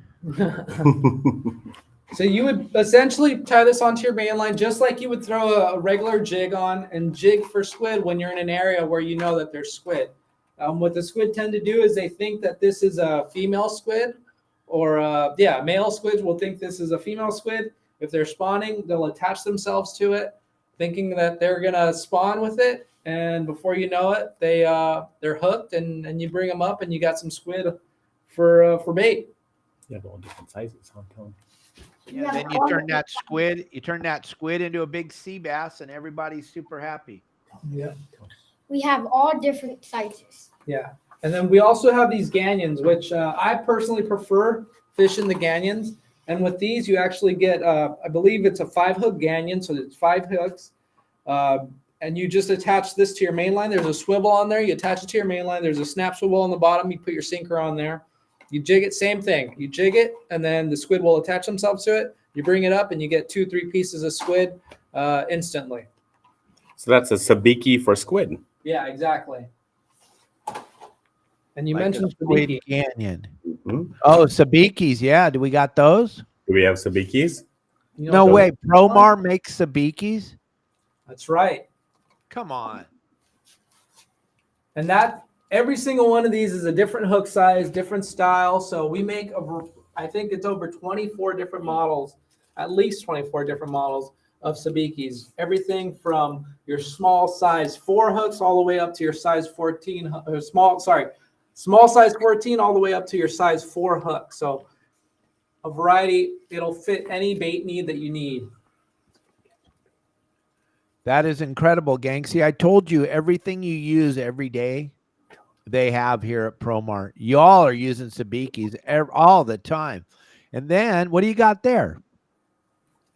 Speaker 4: So you would essentially tie this onto your main line just like you would throw a regular jig on and jig for squid when you're in an area where you know that there's squid. What the squid tend to do is they think that this is a female squid or male squids will think this is a female squid. If they're spawning, they'll attach themselves to it thinking that they're going to spawn with it. And before you know it, they're hooked and you bring them up and you got some squid for bait.
Speaker 2: Yeah, but all different sizes. How come?
Speaker 1: Yeah, then you turn that squid into a big sea bass and everybody's super happy.
Speaker 4: Yeah.
Speaker 3: We have all different sizes.
Speaker 4: Yeah. And then we also have these ganyons, which I personally prefer fishing the ganyons. And with these, you actually get, I believe it's a 5-hook ganyon. So it's 5 hooks. And you just attach this to your main line. There's a swivel on there. You attach it to your main line. There's a snap swivel on the bottom. You put your sinker on there. You jig it, same thing. You jig it, and then the squid will attach themselves to it. You bring it up, and you get 2-3 pieces of squid instantly.
Speaker 2: So that's a sabiki for squid.
Speaker 4: Yeah, exactly. And you
Speaker 1: Like
Speaker 4: mentioned
Speaker 1: Squid
Speaker 4: sabiki.
Speaker 1: Canyon. Oh, sabikis. Yeah. Do we got those?
Speaker 2: Do we have sabikis?
Speaker 4: You
Speaker 1: No
Speaker 4: know,
Speaker 1: way. Promar makes sabikis?
Speaker 4: That's right.
Speaker 1: Come on.
Speaker 4: And that every single one of these is a different hook size, different style. So we make I think it's over 24 different models, at least 24 different models of sabikis. Everything from your small size 4 hooks all the way up to your size 14 or small size 14 all the way up to your size 4 hook. So a variety, it'll fit any bait need that you need.
Speaker 1: That is incredible, gang. See, I told you everything you use every day, they have here at Promar. Y'all are using sabikis all the time. And then what do you got there?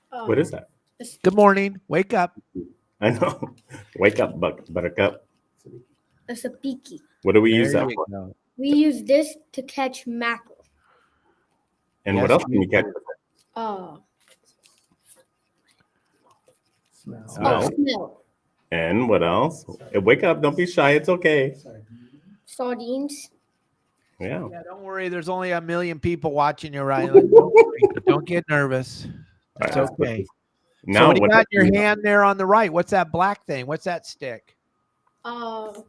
Speaker 2: What is that?
Speaker 1: Good morning. Wake up.
Speaker 2: I know. Wake up, Buttercup.
Speaker 3: A sabiki.
Speaker 2: What do we
Speaker 1: There
Speaker 2: use that
Speaker 1: you
Speaker 2: for?
Speaker 1: go.
Speaker 3: We use this to catch mackerel.
Speaker 2: And
Speaker 1: Yes,
Speaker 2: what else can
Speaker 1: you
Speaker 2: you catch?
Speaker 1: Oh.
Speaker 3: Smell.
Speaker 2: And what else? Hey, wake up. Don't be shy. It's okay.
Speaker 3: Sardines.
Speaker 2: Yeah.
Speaker 1: Yeah, don't worry. There's only 1 million people watching you, Rylan. Don't worry. Don't get nervous. It's
Speaker 2: All right,
Speaker 1: okay.
Speaker 2: Now,
Speaker 1: So what do you
Speaker 2: what
Speaker 1: got
Speaker 2: else
Speaker 1: in your
Speaker 2: do you-
Speaker 1: hand there on the right? What's that black thing? What's that stick?
Speaker 3: It's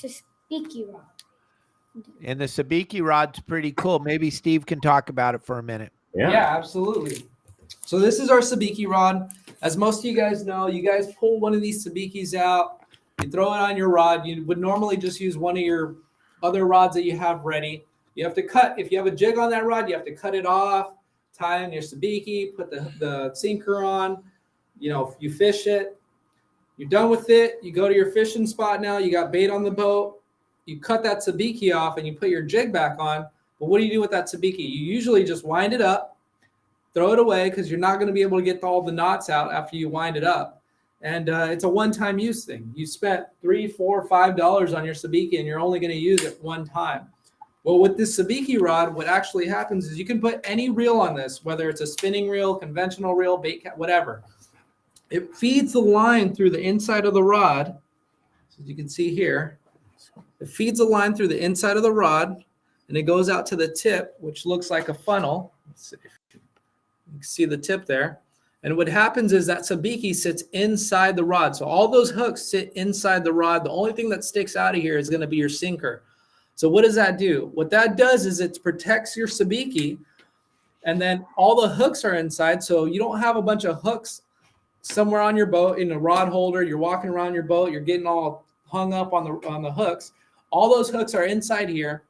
Speaker 3: a speaky rod.
Speaker 1: And the sabiki rod's pretty cool. Maybe Steve can talk about it for a minute.
Speaker 4: Yeah, absolutely. So this is our sabiki rod. As most of you guys know, you guys pull one of these sabikis out, you throw it on your rod. You would normally just use one of your other rods that you have ready. You have to cut, if you have a jig on that rod, you have to cut it off, tie in your sabiki, put the sinker on, you fish it. You're done with it. You go to your fishing spot now. You got bait on the boat. You cut that sabiki off and you put your jig back on. But what do you do with that sabiki? You usually just wind it up, throw it away because you're not going to be able to get all the knots out after you wind it up. And it's a one-time use thing. You spent $3, $4, $5 on your sabiki and you're only going to use it one time. Well, with this sabiki rod, what actually happens is you can put any reel on this, whether it's a spinning reel, conventional reel, bait cat, whatever. It feeds the line through the inside of the rod. As you can see here, it feeds a line through the inside of the rod and it goes out to the tip, which looks like a funnel. Let's see. You can see the tip there. And what happens is that sabiki sits inside the rod. So all those hooks sit inside the rod. The only thing that sticks out of here is going to be your sinker. So what does that do? What that does is it protects your sabiki, and then all the hooks are inside. So you don't have a bunch of hooks somewhere on your boat in a rod holder. You're walking around your boat. You're getting all hung up on the hooks. All those hooks are inside here.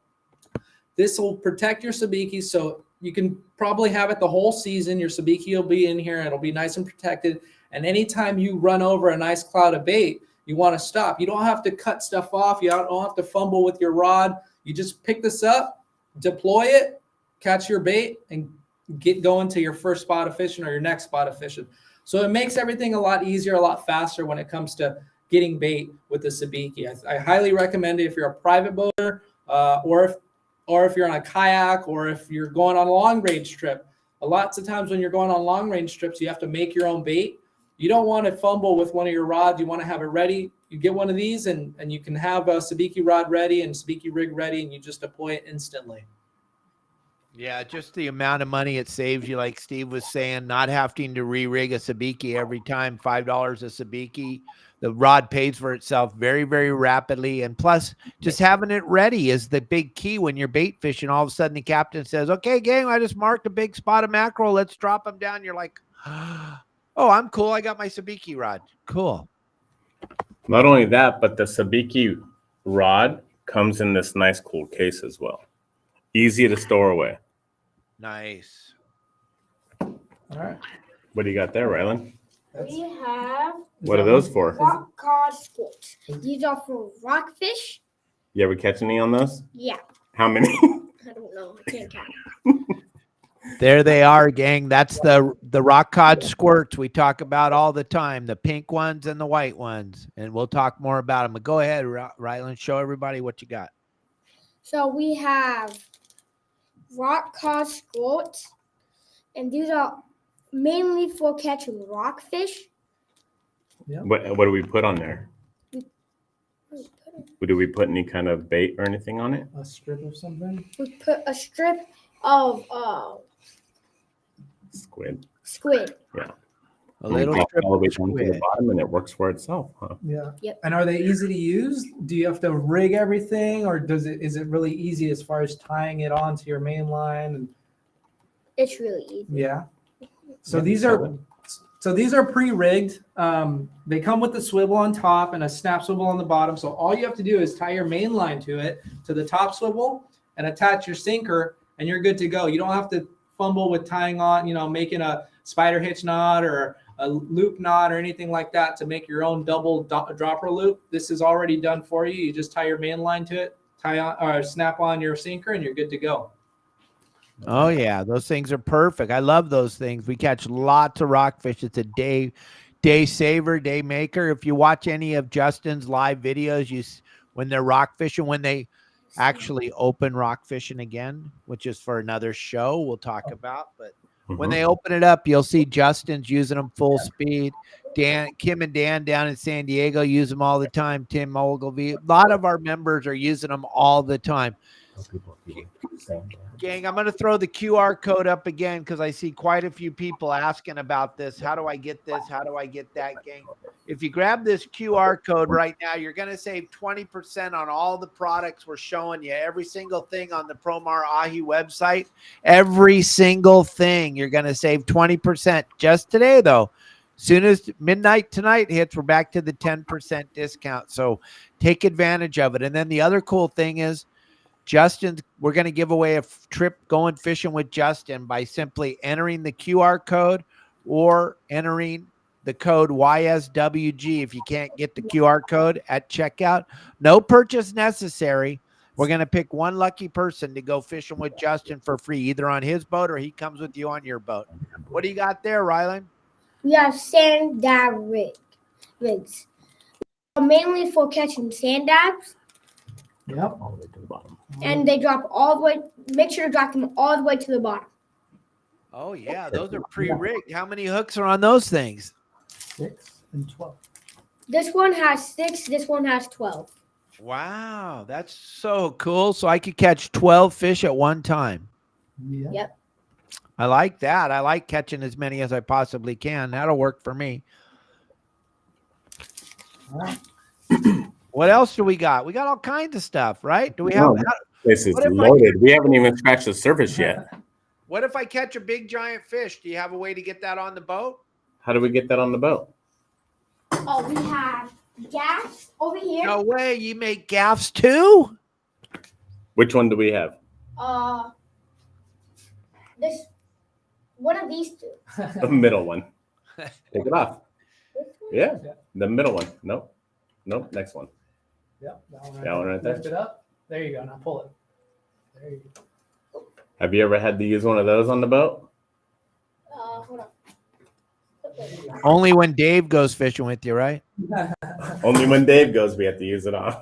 Speaker 4: This will protect your sabiki, so you can probably have it the whole season. Your sabiki will be in here. It'll be nice and protected. And anytime you run over a nice cloud of bait, you want to stop. You don't have to cut stuff off. You don't have to fumble with your rod. You just pick this up, deploy it, catch your bait, and get going to your first spot of fishing or your next spot of fishing. So it makes everything a lot easier, a lot faster when it comes to getting bait with the sabiki. I highly recommend it if you're a private boater or if you're on a kayak or if you're going on a long range trip. Lots of times when you're going on long range trips, you have to make your own bait. You don't want to fumble with one of your rods. You want to have it ready. You get one of these and you can have a sabiki rod ready and sabiki rig ready, and you just deploy it instantly.
Speaker 1: Yeah, just the amount of money it saves you, like Steve was saying, not having to re-rig a sabiki every time, $5 a sabiki. The rod pays for itself very, very rapidly. And plus, just having it ready is the big key when you're bait fishing. All of a sudden, the captain says, okay, gang, I just marked a big spot of mackerel. Let's drop them down. You're like, oh, I'm cool. I got my sabiki rod. Cool.
Speaker 2: Not only that, but the sabiki rod comes in this nice, cool case as well. Easy to store away.
Speaker 1: Nice.
Speaker 4: All right.
Speaker 2: What do you got there, Rylan?
Speaker 3: We have
Speaker 2: What are those for?
Speaker 3: rock cod squirts. These are for rockfish.
Speaker 2: You ever catch any on those?
Speaker 3: Yeah,
Speaker 2: How many?
Speaker 3: I don't know. I can't count.
Speaker 1: There they are, gang. That's the rock cod squirts we talk about all the time, the pink ones and the white ones. And we'll talk more about them. But go ahead, Rylan, show everybody what you got.
Speaker 3: So we have rock cod squirts, and these are mainly for catching rockfish.
Speaker 2: What do we put on there? Do we put any kind of bait or anything on it?
Speaker 4: A strip of something.
Speaker 3: We put a strip of
Speaker 2: Squid.
Speaker 3: squid.
Speaker 1: A
Speaker 2: We
Speaker 1: little
Speaker 2: drop
Speaker 1: strip
Speaker 2: it all the way
Speaker 1: of
Speaker 2: down to the
Speaker 1: squid.
Speaker 2: bottom, and it works for itself. Huh?
Speaker 4: Yeah.
Speaker 3: Yep.
Speaker 4: And are they easy to use? Do you have to rig everything, or is it really easy as far as tying it onto your main line? And
Speaker 3: It's really easy.
Speaker 4: yeah. So
Speaker 2: Yeah,
Speaker 4: these are pre-rigged. They come with the swivel on top and a snap swivel on the bottom. So all you have to do is tie your main line to it, to the top swivel, and attach your sinker, and you're good to go. You don't have to fumble with tying on, making a spider hitch knot or a loop knot or anything like that to make your own double dropper loop. This is already done for you. You just tie your main line to it, tie on or snap on your sinker, and you're good to go.
Speaker 1: Oh yeah, those things are perfect. I love those things. We catch lots of rockfish. It's a day saver, day maker. If you watch any of Justin's live videos, when they're rock fishing, when they actually open rock fishing again, which is for another show we'll talk about, but when they open it up, you'll see Justin's using them full speed. Kim and Dan down in San Diego use them all the time. Tim Ogilvy, a lot of our members are using them all the time. Gang, I'm going to throw the QR code up again because I see quite a few people asking about this. How do I get this? How do I get that, gang? If you grab this QR code right now, you're going to save 20% on all the products we're showing you. Every single thing on the Promar Ahi website, every single thing, you're going to save 20% just today, though. Soon as midnight tonight hits, we're back to the 10% discount. So take advantage of it. And then the other cool thing is, we're going to give away a trip going fishing with Justin by simply entering the QR code or entering the code YSWG. If you can't get the QR code at checkout, no purchase necessary. We're going to pick one lucky person to go fishing with Justin for free, either on his boat or he comes with you on your boat. What do you got there, Rylan?
Speaker 3: We have sand dab rigs. Mainly for catching sand dabs.
Speaker 4: Yep.
Speaker 2: All the way to the bottom.
Speaker 3: And they drop all the way. Make sure to drop them all the way to the bottom.
Speaker 1: Oh, yeah. Those are pre-rigged. How many hooks are on those things?
Speaker 4: 6 and 12.
Speaker 3: This one has 6. This one has 12.
Speaker 1: Wow. That's so cool. So I could catch 12 fish at one time.
Speaker 4: Yeah.
Speaker 3: Yep.
Speaker 1: I like that. I like catching as many as I possibly can. That'll work for me.
Speaker 4: All right.
Speaker 1: What else do we got? We got all kinds of stuff, right? Do we have?
Speaker 2: No, this is
Speaker 1: What if
Speaker 2: loaded. We haven't even scratched the surface yet.
Speaker 1: What if I catch a big giant fish? Do you have a way to get that on the boat?
Speaker 2: How do we get that on the boat?
Speaker 3: Oh, we have gas over here.
Speaker 1: No way. You make gaffs too?
Speaker 2: Which one do we have?
Speaker 3: This one of these two.
Speaker 2: The middle one. Take it off.
Speaker 3: This one?
Speaker 2: Yeah,
Speaker 4: Yeah.
Speaker 2: the middle one. Nope. Next one.
Speaker 4: Yep. That
Speaker 2: one right there.
Speaker 4: Lift it up. There you go. Now pull it. There you go.
Speaker 2: Have you ever had to use one of those on the boat?
Speaker 3: Hold on.
Speaker 1: Only when Dave goes fishing with you, right?
Speaker 2: Only when Dave goes, we have to use it on.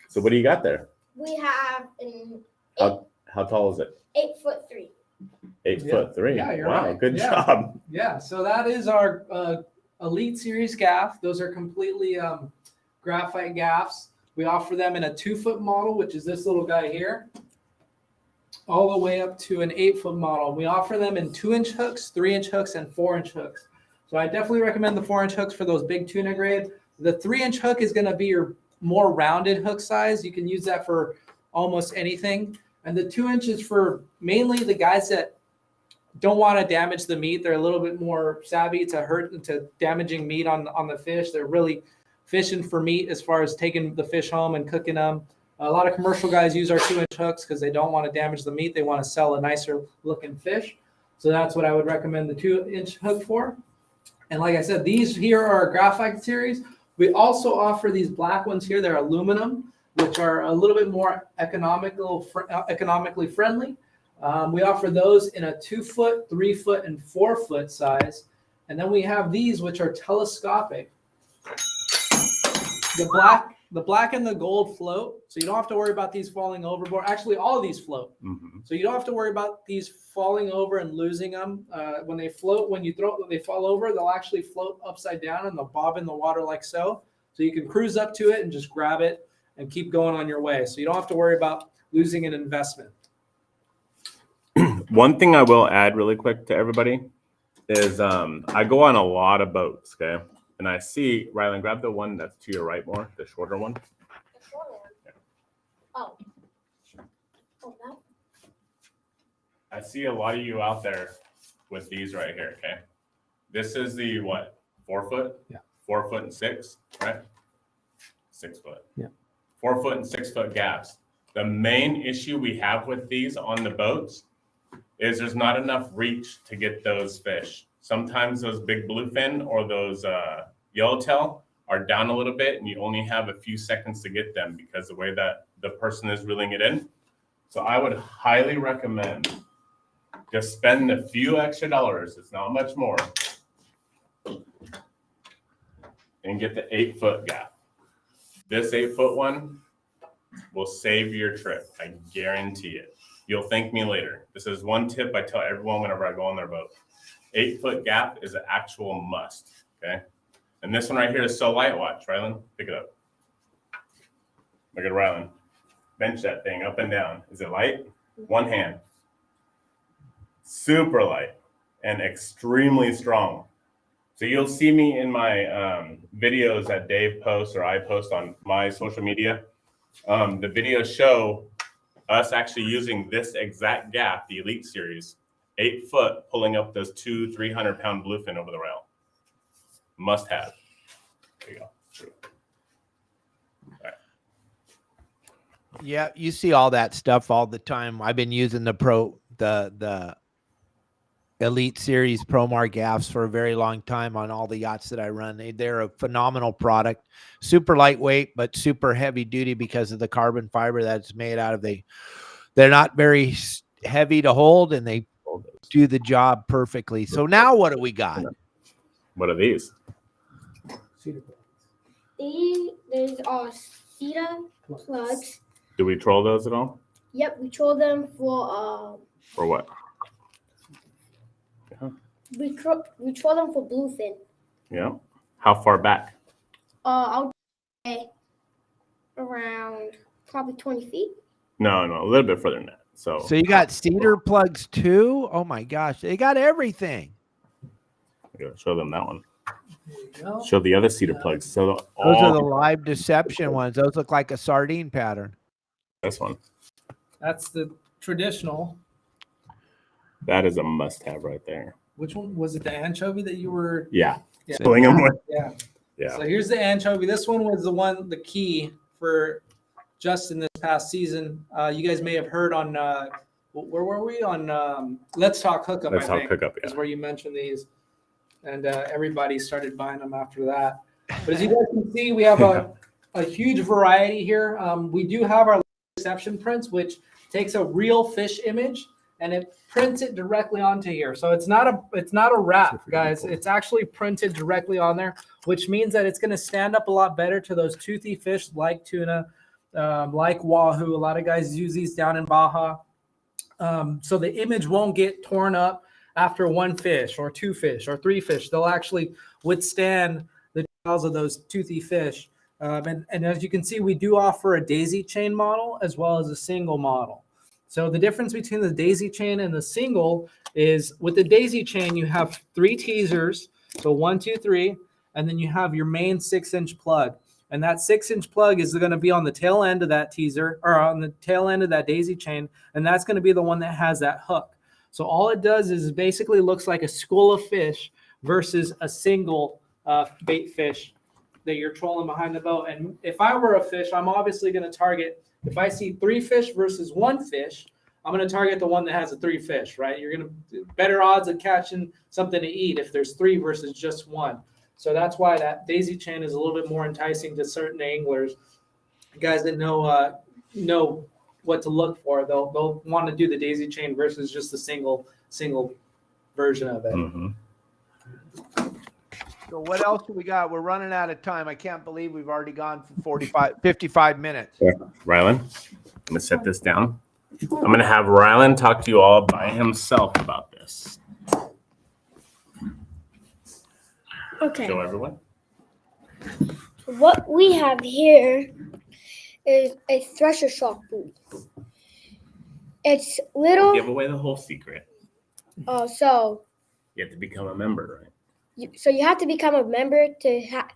Speaker 2: So what do you got there?
Speaker 3: We have an
Speaker 2: How tall is it?
Speaker 3: 8'3".
Speaker 2: 8'3".
Speaker 4: Yeah, you're
Speaker 2: wow,
Speaker 4: right.
Speaker 2: good
Speaker 4: Yeah.
Speaker 2: job.
Speaker 4: Yeah, so that is our Elite Series gaff. Those are completely graphite gaffs. We offer them in a 2-foot model, which is this little guy here, all the way up to an 8-foot model. We offer them in 2-inch hooks, 3-inch hooks, and 4-inch hooks. So I definitely recommend the 4-inch hooks for those big tuna grade. The 3-inch hook is going to be your more rounded hook size. You can use that for almost anything. And the 2-inch is for mainly the guys that don't want to damage the meat. They're a little bit more savvy to damaging meat on the fish. They're really fishing for meat as far as taking the fish home and cooking them. A lot of commercial guys use our 2-inch hooks because they don't want to damage the meat. They want to sell a nicer looking fish. So that's what I would recommend the 2-inch hook for. And like I said, these here are our graphite series. We also offer these black ones here. They're aluminum, which are a little bit more economically friendly. We offer those in a 2-foot, 3-foot, and 4-foot size. And then we have these, which are telescopic. The black and the gold float, so you don't have to worry about these falling overboard. Actually, all of these float.
Speaker 2: Mm-hmm.
Speaker 4: So you don't have to worry about these falling over and losing them. When they float, they fall over, they'll actually float upside down and they'll bob in the water like so. So you can cruise up to it and just grab it and keep going on your way. So you don't have to worry about losing an investment.
Speaker 2: One thing I will add really quick to everybody is I go on a lot of boats, okay? And I see, Rylan, grab the one that's to your right more, the shorter one.
Speaker 3: The short one.
Speaker 2: Yeah.
Speaker 3: Oh. Oh, that.
Speaker 2: I see a lot of you out there with these right here, okay? This is the what? 4 foot?
Speaker 4: Yeah.
Speaker 2: 4 foot and 6, right? 6 foot.
Speaker 4: Yeah.
Speaker 2: 4 foot and 6 foot gaps. The main issue we have with these on the boats is there's not enough reach to get those fish. Sometimes those big bluefin or those yellowtail are down a little bit and you only have a few seconds to get them because the way that the person is reeling it in. So I would highly recommend just spend a few extra dollars, it's not much more, and get the 8 foot gap. This 8 foot one will save your trip. I guarantee it. You'll thank me later. This is one tip I tell everyone whenever I go on their boat. 8 foot gap is an actual must, okay? And this one right here is so light. Watch, Rylan, pick it up. Look at Rylan. Bench that thing up and down. Is it light? One hand. Super light and extremely strong. So you'll see me in my videos that Dave posts or I post on my social media. The videos show us actually using this exact gap, the Elite Series, 8 foot, pulling up those 200-300 pound bluefin over the rail. Must have. There you go. All right.
Speaker 1: Yeah, you see all that stuff all the time. I've been using the Elite Series Promar gaffs for a very long time on all the yachts that I run. They're a phenomenal product, super lightweight, but super heavy duty because of the carbon fiber that's made out of they're not very heavy to hold and they do the job perfectly. So now what do we got?
Speaker 2: What are these?
Speaker 3: There's cedar plugs.
Speaker 2: Do we troll those at all?
Speaker 3: Yep, we troll them for
Speaker 2: what?
Speaker 3: we troll them for bluefin.
Speaker 2: Yeah. How far back?
Speaker 3: I'll say around probably 20 feet.
Speaker 2: No, a little bit further than that. So
Speaker 1: you got cedar plugs too? Oh my gosh, they got everything.
Speaker 2: I gotta show them that one.
Speaker 4: There you go.
Speaker 2: Show the other cedar plugs. So
Speaker 1: Those are the live deception ones. Those look like a sardine pattern.
Speaker 2: this one.
Speaker 4: That's the traditional.
Speaker 2: That is a must-have right there.
Speaker 4: Which one was it? The anchovy that you were?
Speaker 2: Yeah.
Speaker 4: Yeah.
Speaker 2: Pulling them with.
Speaker 4: Yeah.
Speaker 2: Yeah.
Speaker 4: So here's the anchovy. This one was the key for Justin this past season. You guys may have heard on where were we on? Let's Talk Hookup.
Speaker 2: Let's
Speaker 4: I
Speaker 2: Talk
Speaker 4: think,
Speaker 2: Hookup. Yeah.
Speaker 4: is where you mentioned these, and everybody started buying them after that. But as you guys can see, we have a huge variety here. We do have our deception prints, which takes a real fish image and it prints it directly onto here. So it's not a wrap, guys. It's actually printed directly on there, which means that it's going to stand up a lot better to those toothy fish like tuna, like wahoo. A lot of guys use these down in Baja. So the image won't get torn up after one fish or two fish or three fish. They'll actually withstand the trials of those toothy fish. And as you can see, we do offer a daisy chain model as well as a single model. So the difference between the daisy chain and the single is with the daisy chain, you have 3 teasers. So 1, 2, 3, and then you have your main 6-inch plug. And that 6-inch plug is going to be on the tail end of that teaser or on the tail end of that daisy chain. And that's going to be the one that has that hook. So all it does is basically looks like a school of fish versus a single bait fish that you're trolling behind the boat. And if I were a fish, I'm obviously going to target, if I see 3 fish versus 1 fish, I'm going to target the one that has the 3 fish, right? You're going to better odds of catching something to eat if there's 3 versus just 1. So that's why that daisy chain is a little bit more enticing to certain anglers. Guys that know what to look for, they'll want to do the daisy chain versus just the single version of it.
Speaker 2: Mm-hmm.
Speaker 1: So what else do we got? We're running out of time. I can't believe we've already gone for 55 minutes.
Speaker 2: Yeah. Rylan, I'm gonna set this down. I'm gonna have Rylan talk to you all by himself about this.
Speaker 3: Okay.
Speaker 2: Show everyone.
Speaker 3: what we have here is a thresher shark booth. It's little.
Speaker 2: Give away the whole secret.
Speaker 3: So
Speaker 2: You have to become a member, right?
Speaker 3: you have to become a member to have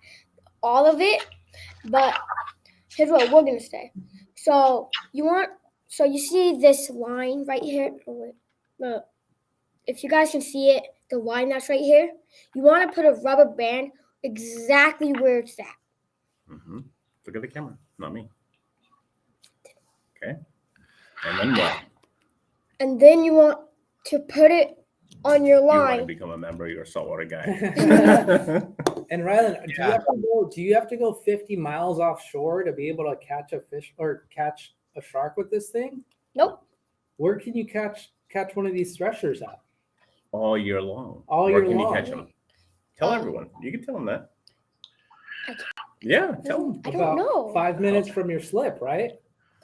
Speaker 3: all of it. But here's what we're gonna say. So you see this line right here. If you guys can see it, the line that's right here. You want to put a rubber band exactly where it's at.
Speaker 2: Mm-hmm. Look at the camera, not me. Okay. And then what?
Speaker 3: And then you want to put it on your
Speaker 2: You want to
Speaker 3: line.
Speaker 2: become a member. You're a saltwater guy.
Speaker 4: And Rylan,
Speaker 1: Yeah.
Speaker 4: do you have to go 50 miles offshore to be able to catch a fish or catch a shark with this thing?
Speaker 3: Nope.
Speaker 4: Where can you catch one of these threshers at?
Speaker 2: All year long.
Speaker 4: All
Speaker 2: Where
Speaker 4: year
Speaker 2: can
Speaker 4: long.
Speaker 2: you catch them? Tell everyone. You can tell them that.
Speaker 3: I can't.
Speaker 2: Yeah, tell them.
Speaker 3: I don't know.
Speaker 4: 5 minutes from your slip, right?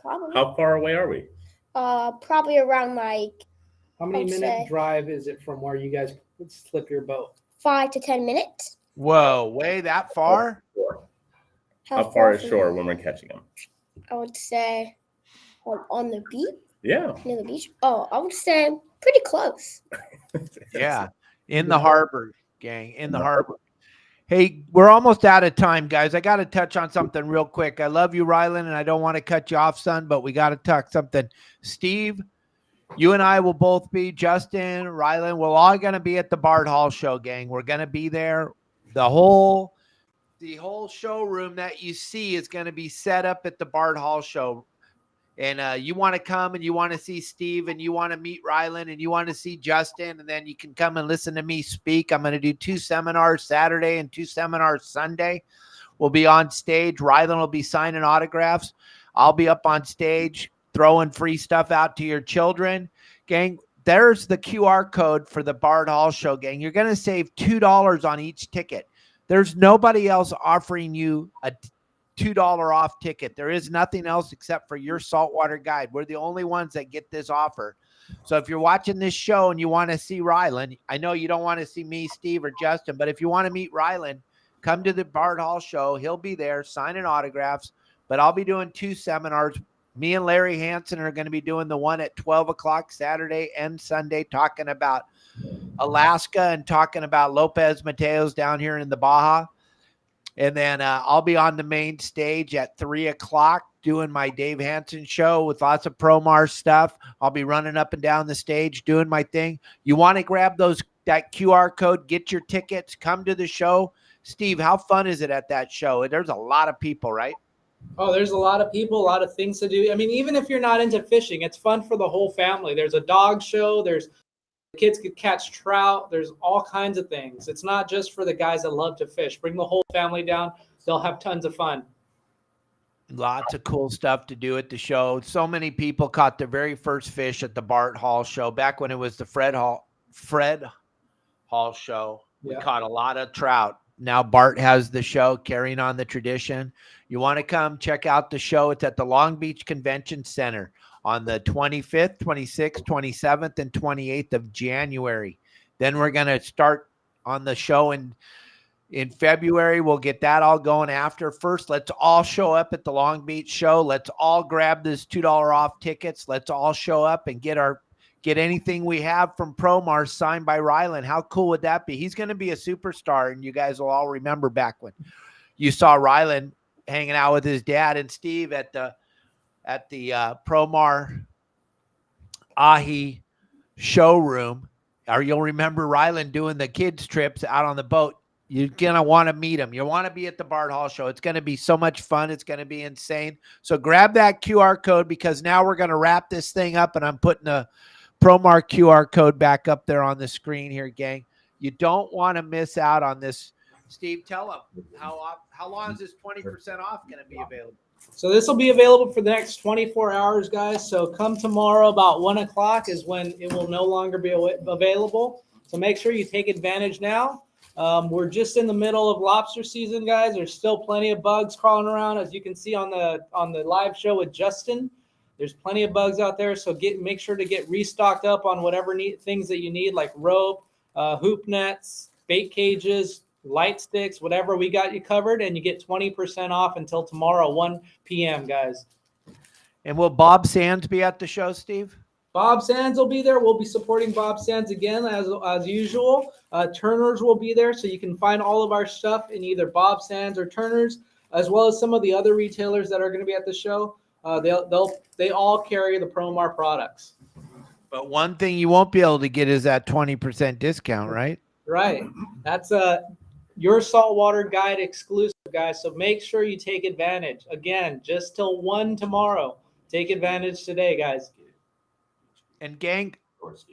Speaker 3: Probably.
Speaker 2: How far away are we?
Speaker 3: Probably around like
Speaker 4: How many
Speaker 3: I'd
Speaker 4: minute
Speaker 3: say-
Speaker 4: drive is it from where you guys would slip your boat?
Speaker 3: 5 to 10 minutes.
Speaker 1: Whoa, way that far?
Speaker 2: How far is
Speaker 3: from
Speaker 2: shore
Speaker 3: here?
Speaker 2: when we're catching them?
Speaker 3: I would say on the beach,
Speaker 2: Yeah.
Speaker 3: near the beach. Oh, I would say pretty close.
Speaker 1: Yeah, in the harbor, gang, in the harbor. Hey, we're almost out of time, guys. I got to touch on something real quick. I love you, Rylan, and I don't want to cut you off, son, but we got to talk something. Steve, you and I will both be, Justin, Rylan, we're all going to be at the Bard Hall show, gang. We're going to be there. The whole showroom that you see is going to be set up at the Bard Hall show. And you want to come and you want to see Steve and you want to meet Rylan and you want to see Justin, and then you can come and listen to me speak. I'm going to do 2 seminars Saturday and 2 seminars Sunday. We'll be on stage. Rylan will be signing autographs. I'll be up on stage throwing free stuff out to your children. Gang, there's the QR code for the Bard Hall show, gang. You're going to save $2 on each ticket. There's nobody else offering you a $2 off ticket. There is nothing else except for your Saltwater Guide. We're the only ones that get this offer. So if you're watching this show and you want to see Rylan, I know you don't want to see me, Steve, or Justin, but if you want to meet Rylan, come to the Bard Hall show. He'll be there signing autographs, but I'll be doing 2 seminars. Me and Larry Hansen are going to be doing the one at 12 o'clock Saturday and Sunday, talking about Alaska and talking about Lopez Mateos down here in the Baja. And then I'll be on the main stage at 3 o'clock doing my Dave Hansen show with lots of Promar stuff. I'll be running up and down the stage doing my thing. You want to grab that QR code, get your tickets, come to the show. Steve, how fun is it at that show? There's a lot of people, right?
Speaker 4: Oh, there's a lot of people, a lot of things to do. I mean, even if you're not into fishing, it's fun for the whole family. There's a dog show. There's kids could catch trout. There's all kinds of things. It's not just for the guys that love to fish. Bring the whole family down. They'll have tons of fun.
Speaker 1: Lots of cool stuff to do at the show. So many people caught their very first fish at the Bart Hall show back when it was the Fred Hall show. We caught a lot of trout. Now Bart has the show carrying on the tradition. You want to come check out the show. It's at the Long Beach Convention Center on the 25th, 26th, 27th, and 28th of January. Then we're going to start on the show in February. We'll get that all going after. First, let's all show up at the Long Beach show. Let's all grab this $2 off tickets. Let's all show up and get anything we have from Promar signed by Rylan. How cool would that be? He's going to be a superstar, and you guys will all remember back when you saw Rylan hanging out with his dad and Steve at the Promar Ahi showroom. Or you'll remember Rylan doing the kids trips out on the boat. You're going to want to meet him. You want to be at the Bart Hall show. It's going to be so much fun. It's going to be insane. So grab that QR code, because now we're going to wrap this thing up, and I'm putting the Promar QR code back up there on the screen here, gang. You don't want to miss out on this. Steve, tell them how long is this 20% off going to be available?
Speaker 4: So this will be available for the next 24 hours, guys. So come tomorrow about 1 o'clock is when it will no longer be available. So make sure you take advantage now. We're just in the middle of lobster season, guys. There's still plenty of bugs crawling around, as you can see on the live show with Justin. There's plenty of bugs out there, so make sure to get restocked up on whatever things that you need, like rope, hoop nets, bait cages, light sticks, whatever, we got you covered, and you get 20% off until tomorrow, 1 p.m., guys.
Speaker 1: And will Bob Sands be at the show, Steve?
Speaker 4: Bob Sands will be there. We'll be supporting Bob Sands again, as usual. Turner's will be there, so you can find all of our stuff in either Bob Sands or Turner's, as well as some of the other retailers that are going to be at the show. They all carry the Promar products.
Speaker 1: But one thing you won't be able to get is that 20% discount, right?
Speaker 4: Right. That's your Saltwater Guide exclusive, guys. So make sure you take advantage. Again, just till 1 tomorrow. Take advantage today, guys.
Speaker 1: And gang,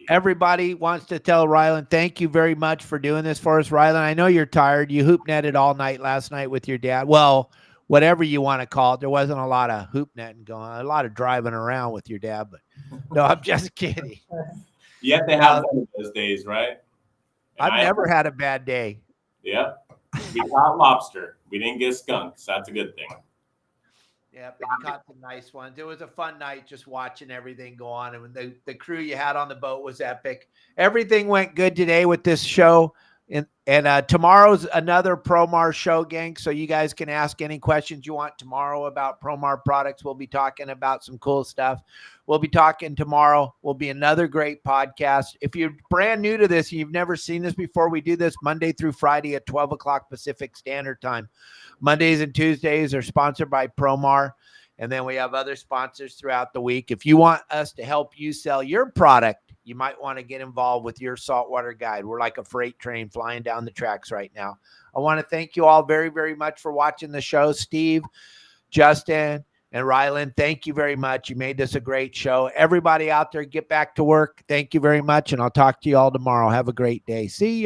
Speaker 1: everybody wants to tell Rylan, thank you very much for doing this for us. Rylan, I know you're tired. You hoop netted all night last night with your dad. Well, whatever you want to call it. There wasn't a lot of hoop netting going on, a lot of driving around with your dad, but no, I'm just kidding.
Speaker 2: You have to have one of those days, right? And
Speaker 1: I've never had a bad day.
Speaker 2: Yep. We caught lobster. We didn't get skunks. That's a good thing.
Speaker 1: Yeah, but you caught some nice ones. It was a fun night just watching everything go on. And the crew you had on the boat was epic. Everything went good today with this show. And tomorrow's another Promar show, gang. So you guys can ask any questions you want tomorrow about Promar products. We'll be talking about some cool stuff. We'll be talking tomorrow. Will be another great podcast. If you're brand new to this, you've never seen this before, we do this Monday through Friday at 12 o'clock Pacific Standard Time. Mondays and Tuesdays are sponsored by Promar. And then we have other sponsors throughout the week. If you want us to help you sell your product, you might want to get involved with your Saltwater Guide. We're like a freight train flying down the tracks right now. I want to thank you all very, very much for watching the show. Steve, Justin, and Rylan, thank you very much. You made this a great show. Everybody out there, get back to work. Thank you very much, and I'll talk to you all tomorrow. Have a great day. See you.